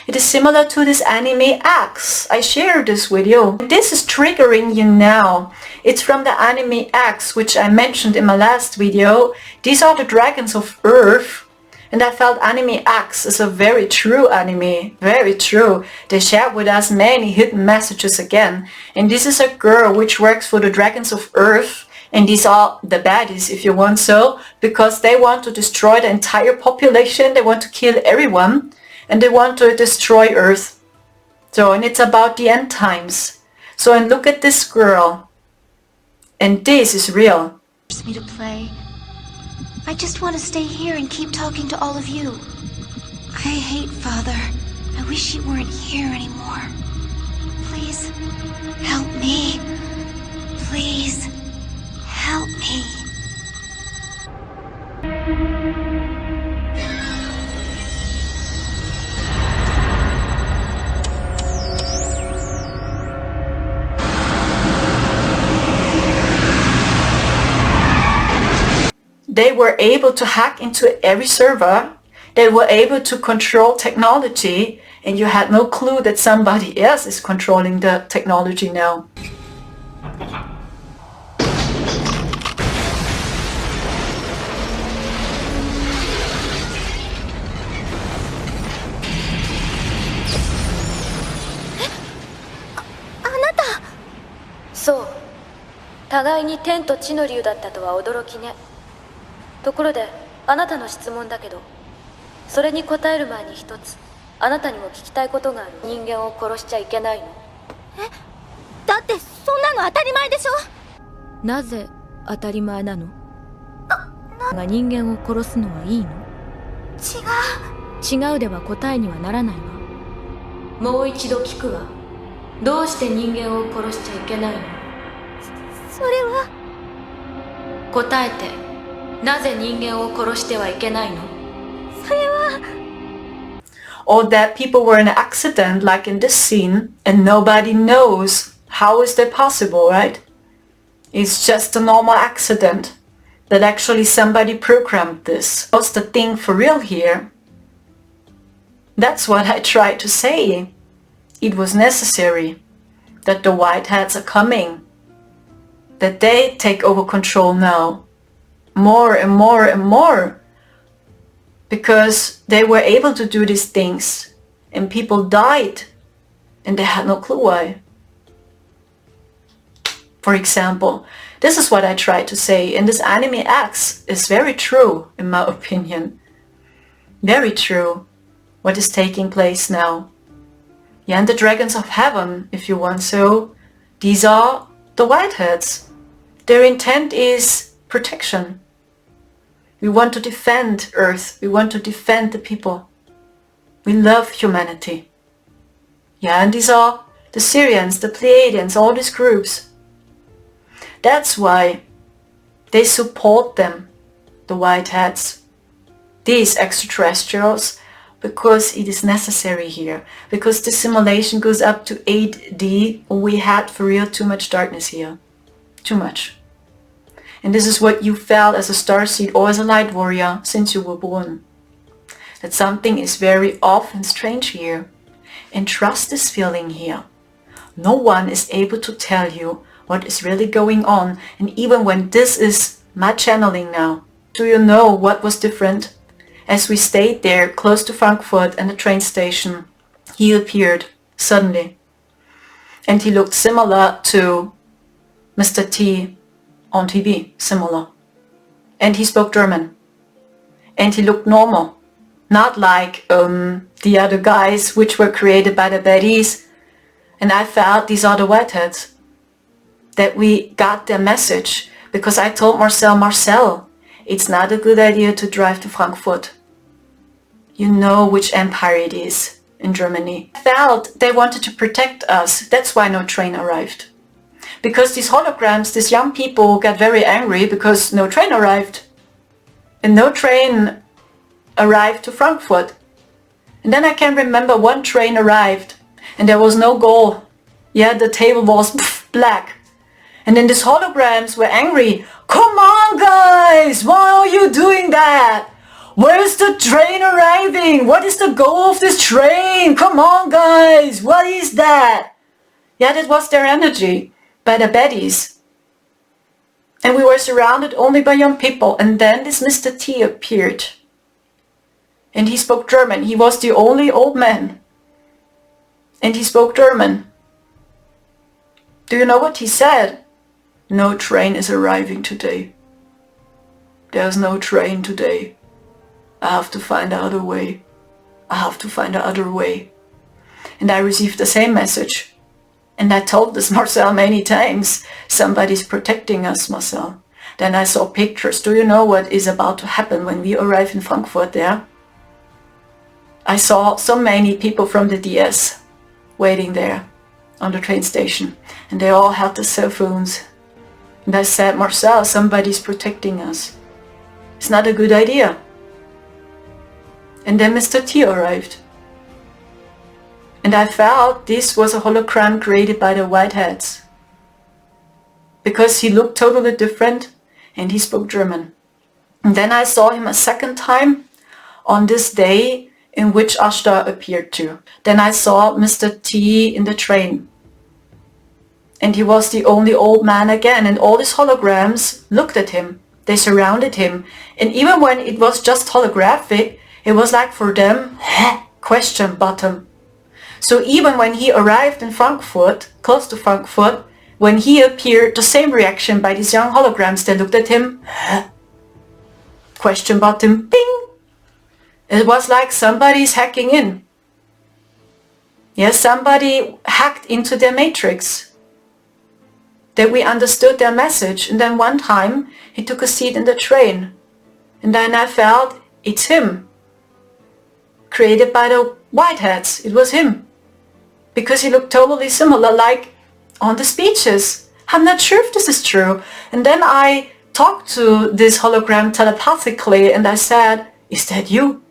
It is similar to this anime X. I shared this with you. This is triggering you now. It's from the anime X, which I mentioned in my last video. These are the dragons of Earth. And I felt anime X is a very true anime. Very true. They shared with us many hidden messages again. And this is a girl which works for the dragons of Earth. And these are the baddies, if you want so. Because they want to destroy the entire population. They want to kill everyone. And they want to destroy Earth. So, and it's about the end times. So, and look at this girl. And this is real. Me to play. I just want to stay here and keep talking to all of you. I hate Father. I wish he weren't here anymore. Please, help me. Please, help me. They were able to hack into every server. They were able to control technology, and you had no clue that somebody else is controlling the technology now. Anata! そう。互いに天と地の竜だったとは驚きね。ところで、あなたの質問だけど、それに答える前に一つ、あなたにも聞きたいことがある。人間を殺しちゃいけないの？だってそんなの当たり前でしょ。なぜ当たり前なの？が人間を殺すのはいいの？違うでは答えにはならないわ。もう一度聞くわ。どうして人間を殺しちゃいけないの？それは答えて。なぜ人間を殺してはいけないの？それは Or that people were in an accident like in this scene and nobody knows. How is that possible, right? It's just a normal accident that actually somebody programmed this. What's the thing for real here? That's what I tried to say. It was necessary that the Whiteheads are coming, that they take over control now, more and more and more, because they were able to do these things and people died and they had no clue why. For example, this is what I tried to say, and this anime X is very true in my opinion. Very true what is taking place now. Yeah, and the dragons of heaven, if you want so, these are the Whiteheads. Their intent is protection. We want to defend Earth. We want to defend the people. We love humanity. Yeah, and these are the Syrians, the Pleiadians, all these groups. That's why they support them, the Whiteheads, these extraterrestrials, because it is necessary here. Because the simulation goes up to 8D, we had for real too much darkness here. Too much. And this is what you felt as a starseed or as a light warrior since you were born. That something is very off and strange here. And trust this feeling here. No one is able to tell you what is really going on. And even when this is my channeling now, do you know what was different? As we stayed there close to Frankfurt and the train station, he appeared suddenly. And he looked similar to Mr. T on TV, similar. And he spoke German. And he looked normal. Not like the other guys which were created by the baddies. And I felt these are the Whiteheads. That we got their message. Because I told Marcel, it's not a good idea to drive to Frankfurt. You know which empire it is in Germany. I felt they wanted to protect us. That's why no train arrived. Because these holograms, these young people got very angry because no train arrived. And no train arrived to Frankfurt. And then I can remember one train arrived and there was no goal. Yeah, the table was black. And then these holograms were angry. Come on guys, why are you doing that? Where's the train arriving? What is the goal of this train? Come on guys, what is that? Yeah, that was their energy. By the baddies. And we were surrounded only by young people. And then this Mr. T appeared. And he spoke German. He was the only old man. And he spoke German. Do you know what he said? No train is arriving today. There's no train today. I have to find the other way. I have to find the other way. And I received the same message. And I told this Marcel many times, somebody's protecting us, Marcel. Then I saw pictures. Do you know what is about to happen when we arrive in Frankfurt there? I saw so many people from the DS waiting there on the train station, and they all had their cell phones. And I said, Marcel, somebody's protecting us. It's not a good idea. And then Mr. T arrived. And I felt this was a hologram created by the Whiteheads. Because he looked totally different and he spoke German. And then I saw him a second time on this day in which Ashta appeared too. Then I saw Mr. T in the train. And he was the only old man again, and all these holograms looked at him. They surrounded him. And even when it was just holographic, it was like for them, question button. So even when he arrived in Frankfurt, close to Frankfurt, when he appeared, the same reaction by these young holograms, they looked at him, question button, ping. It was like somebody's hacking in. Yes, somebody hacked into their matrix. That we understood their message. And then one time he took a seat in the train. And then I felt it's him. Created by the Whiteheads. It was him. Because he looked totally similar, like on the speeches. I'm not sure if this is true. And then I talked to this hologram telepathically and I said, is that you?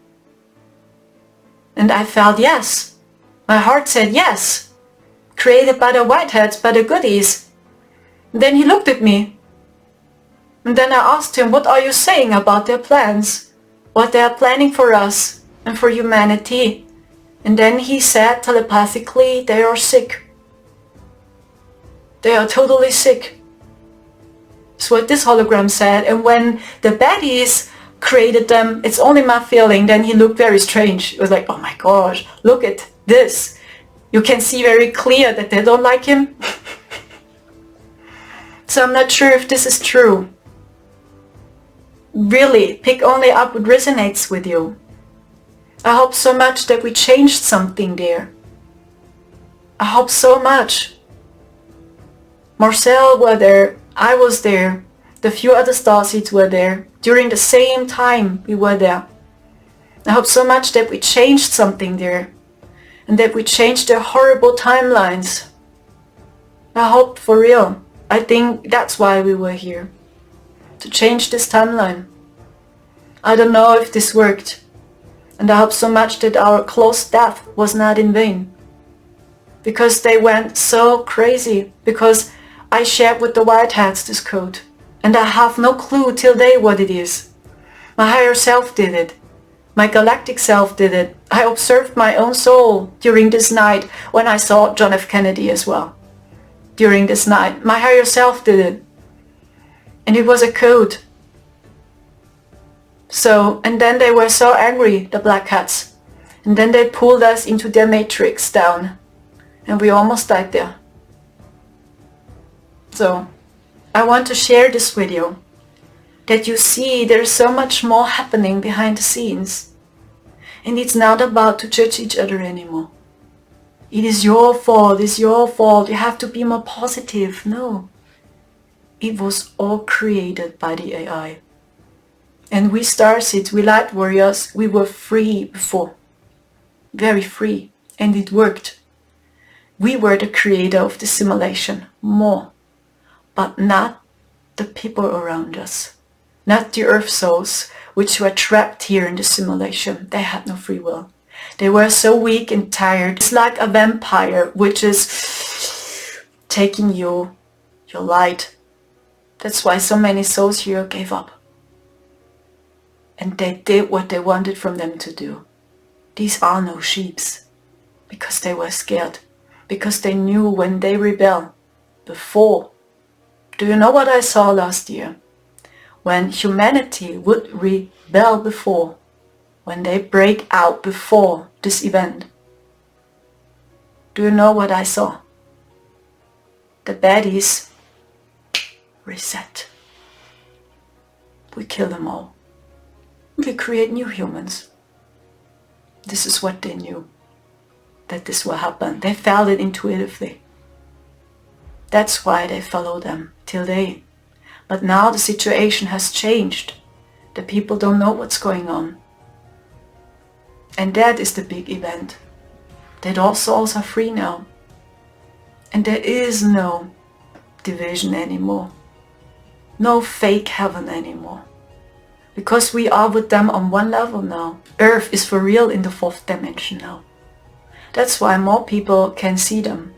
And I felt yes. My heart said yes. Created by the Whiteheads, by the goodies. And then he looked at me. And then I asked him, what are you saying about their plans? What they are planning for us and for humanity? And then he said telepathically, they are sick. They are totally sick. That's what this hologram said. And when the baddies created them, it's only my feeling, then he looked very strange. It was like, oh my gosh, look at this. You can see very clear that they don't like him. So I'm not sure if this is true. Really, pick only up what resonates with you. I hope so much that we changed something there. I hope so much. Marcel were there, I was there, the few other starseeds were there. During the same time we were there. I hope so much that we changed something there. And that we changed their horrible timelines. I hope for real. I think that's why we were here. To change this timeline. I don't know if this worked. And I hope so much that our close death was not in vain. Because they went so crazy. Because I shared with the Whiteheads this code. And I have no clue till day what it is. My higher self did it. My galactic self did it. I observed my own soul during this night when I saw John F. Kennedy as well. During this night, my higher self did it. And it was a code. So, and then they were so angry, the Black Hats. And then they pulled us into their matrix down. And we almost died there. So, I want to share this with you. That you see there's so much more happening behind the scenes. And it's not about to judge each other anymore. It is your fault, it's your fault, you have to be more positive. No. It was all created by the AI. And we starseeds, we light warriors, we were free before. Very free. And it worked. We were the creator of the simulation. More. But not the people around us. Not the Earth souls, which were trapped here in the simulation. They had no free will. They were so weak and tired. It's like a vampire which is taking your light. That's why so many souls here gave up. And they did what they wanted from them to do. These are no sheeps. Because they were scared. Because they knew when they rebel. Before. Do you know what I saw last year? When humanity would rebel before. When they break out before this event. Do you know what I saw? The baddies reset. We kill them all. We create new humans. This is what they knew. That this will happen. They felt it intuitively. That's why they follow them till they. But now the situation has changed. The people don't know what's going on. And that is the big event. That all souls are free now. And there is no division anymore. No fake heaven anymore. Because we are with them on one level now. Earth is for real in the 4th dimension now. That's why more people can see them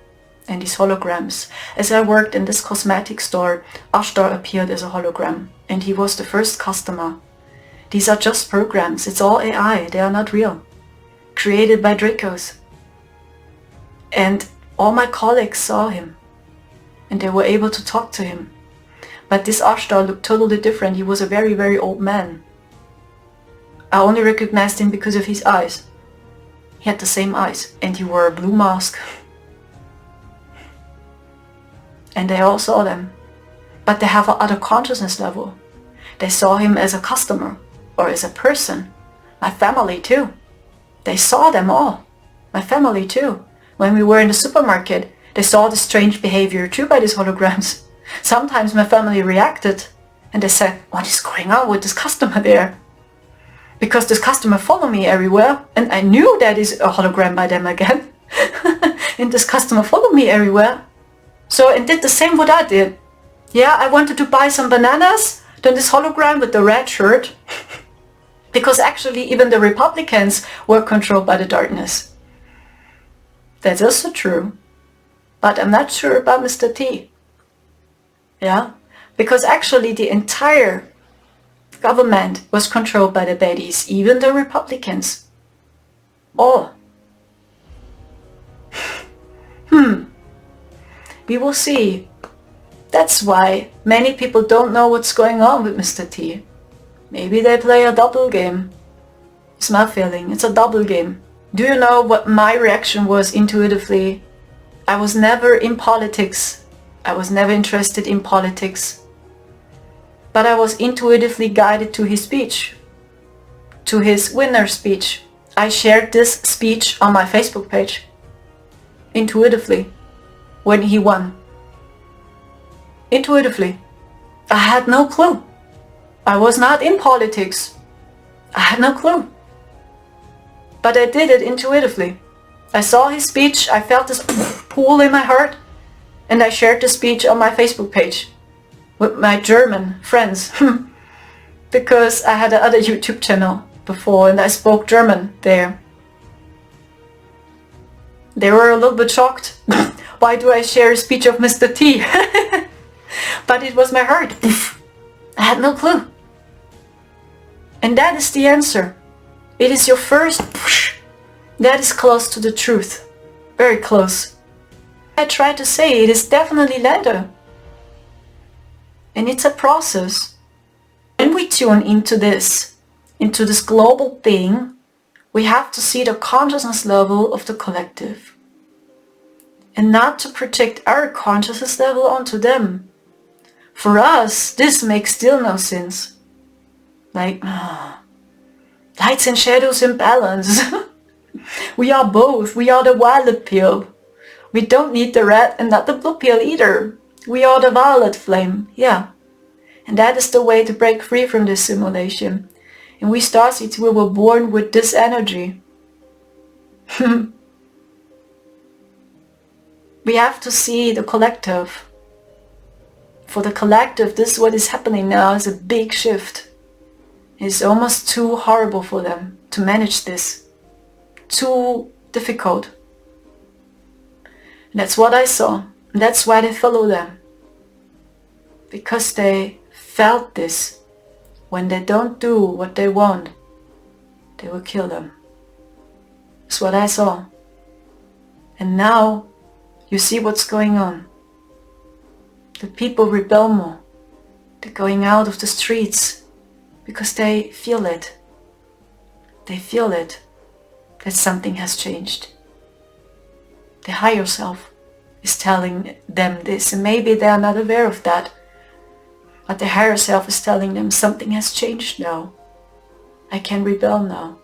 and these holograms. As I worked in this cosmetic store, Ashtar appeared as a hologram and he was the first customer. These are just programs, it's all AI, they are not real. Created by Dracos. And all my colleagues saw him and they were able to talk to him. But this Ashtar looked totally different. He was a very, very old man. I only recognized him because of his eyes. He had the same eyes and he wore a blue mask. And they all saw them. But they have another consciousness level. They saw him as a customer or as a person. My family too. They saw them all. My family too. When we were in the supermarket, they saw the strange behavior too by these holograms. Sometimes my family reacted and they said, what is going on with this customer there? Because this customer followed me everywhere and I knew that is a hologram by them again. And this customer followed me everywhere. So and did the same what I did. Yeah, I wanted to buy some bananas, then this hologram with the red shirt. Because actually even the Republicans were controlled by the darkness. That's also true. But I'm not sure about Mr. T. Yeah, because actually the entire government was controlled by the baddies, even the Republicans. All. We will see. That's why many people don't know what's going on with Mr. T. Maybe they play a double game. It's my feeling, it's a double game. Do you know what my reaction was intuitively? I was never in politics. I was never interested in politics. But I was intuitively guided to his speech. To his winner speech. I shared this speech on my Facebook page. Intuitively. When he won. Intuitively. I had no clue. I was not in politics. I had no clue. But I did it intuitively. I saw his speech, I felt this pull in my heart, and I shared the speech on my Facebook page with my German friends. Because I had another YouTube channel before and I spoke German there. They were a little bit shocked. Why do I share a speech of Mr. T? But it was my heart. I had no clue. And that is the answer. It is your first push. That is close to the truth. Very close. I try to say it is definitely later. And it's a process. When we tune into this global thing, we have to see the consciousness level of the collective. And not to project our consciousness level onto them. For us, this makes still no sense. Like, lights and shadows in balance. We are both. We are the violet pill. We don't need the red and not the blue pill either. We are the violet flame. Yeah. And that is the way to break free from this simulation. And we starseeds, we were born with this energy. We have to see the collective. For the collective, this what is happening now is a big shift. It's almost too horrible for them to manage this. Too difficult. And that's what I saw. And that's why they follow them. Because they felt this. When they don't do what they want, they will kill them. That's what I saw. And now you see what's going on. The people rebel more. They're going out of the streets because they feel it. They feel it, that something has changed. The higher self is telling them this, and maybe they are not aware of that. But the higher self is telling them something has changed now. I can rebel now.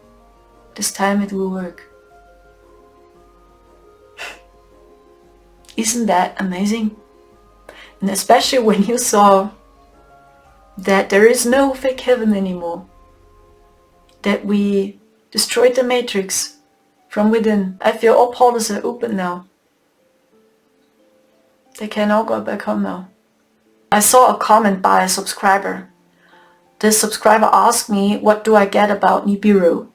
This time it will work. Isn't that amazing? And especially when you saw that there is no fake heaven anymore. That we Destroyed the matrix from within. I feel all portals are open now. They can all go back home now. I saw a comment by a subscriber. This subscriber asked me, what do I get about Nibiru?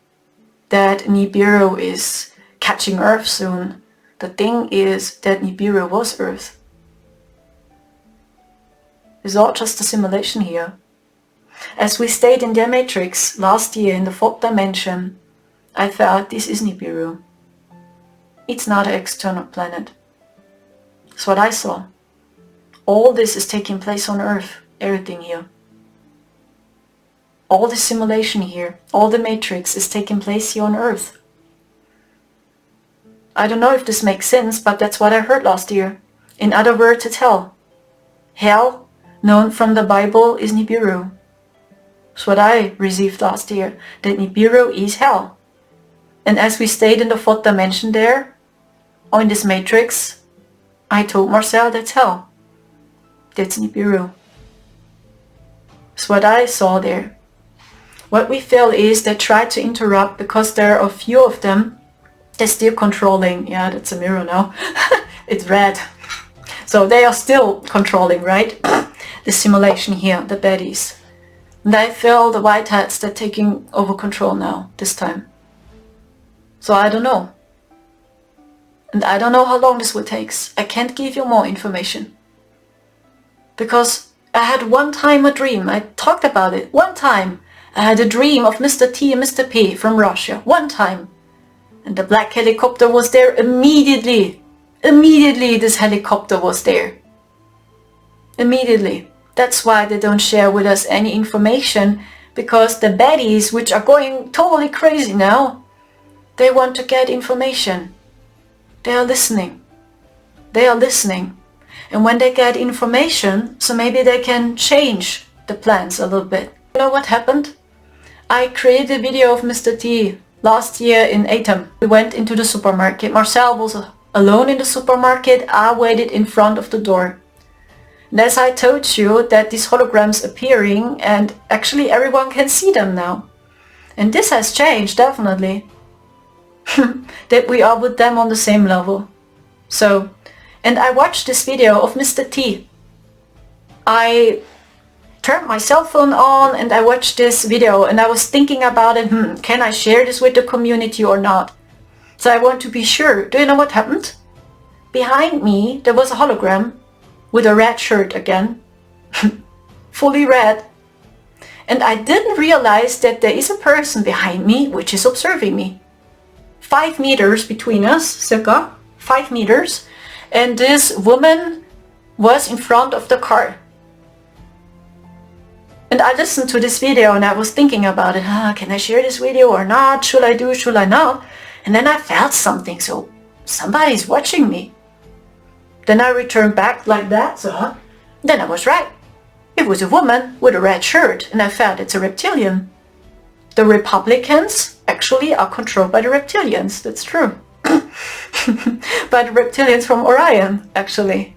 That Nibiru is catching Earth soon. The thing is that Nibiru was Earth. It's all just a simulation here. As we stayed in their matrix last year in the 4th dimension, I felt this is Nibiru. It's not an external planet. That's what I saw. All this is taking place on Earth, everything here. All the simulation here, all the matrix is taking place here on Earth. I don't know if this makes sense, but that's what I heard last year. In other words, it's hell. Hell, known from the Bible, is Nibiru. That's what I received last year, that Nibiru is hell. And as we stayed in the 4th dimension there, or in this matrix, I told Marcel that's hell. That's Nibiru. That's what I saw there. What we feel is they try to interrupt because there are a few of them. They're still controlling. Yeah, that's a mirror now. It's red. So they are still controlling, right? The simulation here, the baddies. And I feel the white hats, they're taking over control now, this time. So I don't know. And I don't know how long this will take. I can't give you more information. Because I had one time a dream. I talked about it. One time. I had a dream of Mr. T and Mr. P from Russia. One time. And the black helicopter was there immediately. Immediately this helicopter was there. Immediately. That's why they don't share with us any information. Because the baddies, which are going totally crazy now, they want to get information. They are listening. They are listening. And when they get information, so maybe they can change the plans a little bit. You know what happened? I created a video of Mr. T last year in Atom. We went into the supermarket. Marcel was alone in the supermarket. I waited in front of the door. And as I told you that these holograms appearing and actually everyone can see them now. And this has changed, definitely. That we are with them on the same level. So, and I watched this video of Mr. T. I turned my cell phone on and I watched this video and I was thinking about it, can I share this with the community or not? So I want to be sure. Do you know what happened? Behind me there was a hologram with a red shirt again. Fully red. And I didn't realize that there is a person behind me which is observing me. 5 meters between us, circa 5 meters. And this woman was in front of the car. And I listened to this video and I was thinking about it. Can I share this video or not? Should I do? Should I not? And then I felt something. So somebody's watching me. Then I returned back like that. So then I was right. It was a woman with a red shirt. And I felt it's a reptilian. The Republicans actually are controlled by the reptilians. That's true. By the reptilians from Orion, actually.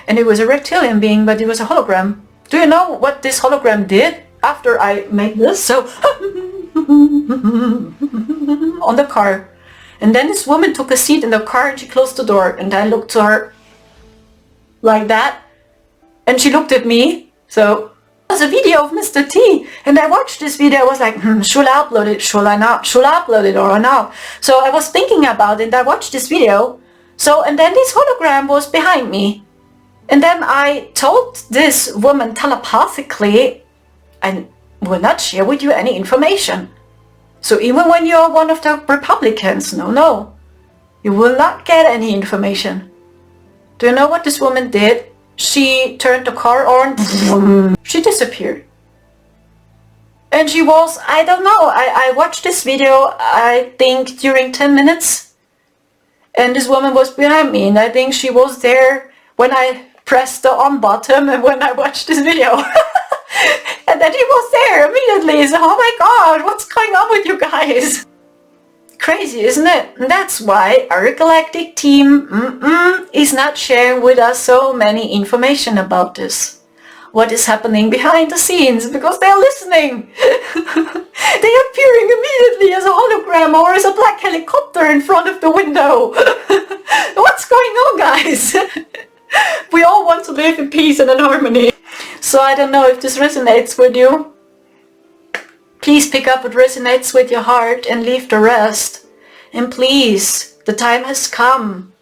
And it was a reptilian being, but it was a hologram. Do you know what this hologram did after I made this? So, on the car. And then this woman took a seat in the car and she closed the door. And I looked to her like that. And she looked at me. So, it was a video of Mr. T. And I watched this video. I was like, should I upload it? Should I not? Should I upload it or not? So I was thinking about it and I watched this video. So, and then this hologram was behind me. And then I told this woman telepathically, I will not share with you any information. So even when you're one of the Republicans, no, you will not get any information. Do you know what this woman did? She turned the car on, she disappeared. And she was, I don't know, I watched this video, I think during 10 minutes. And this woman was behind me and I think she was there when I pressed the on button and when I watched this video. And then she was there immediately. So, oh my god, what's going on with you guys? Crazy, isn't it? And that's why our galactic team is not sharing with us so many information about this. what is happening behind the scenes, because they're listening. They're appearing immediately as a hologram or as a black helicopter in front of the window. What's going on, guys? We all want to live in peace and in harmony. So I don't know if this resonates with you. Please pick up what resonates with your heart and leave the rest. And please, the time has come.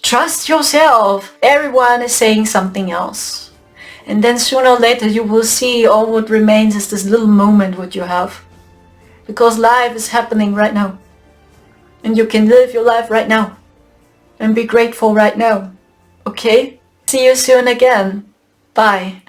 Trust yourself. Everyone is saying something else. And then sooner or later you will see all what remains is this little moment what you have. Because life is happening right now. And you can live your life right now. And be grateful right now. Okay? See you soon again. Bye.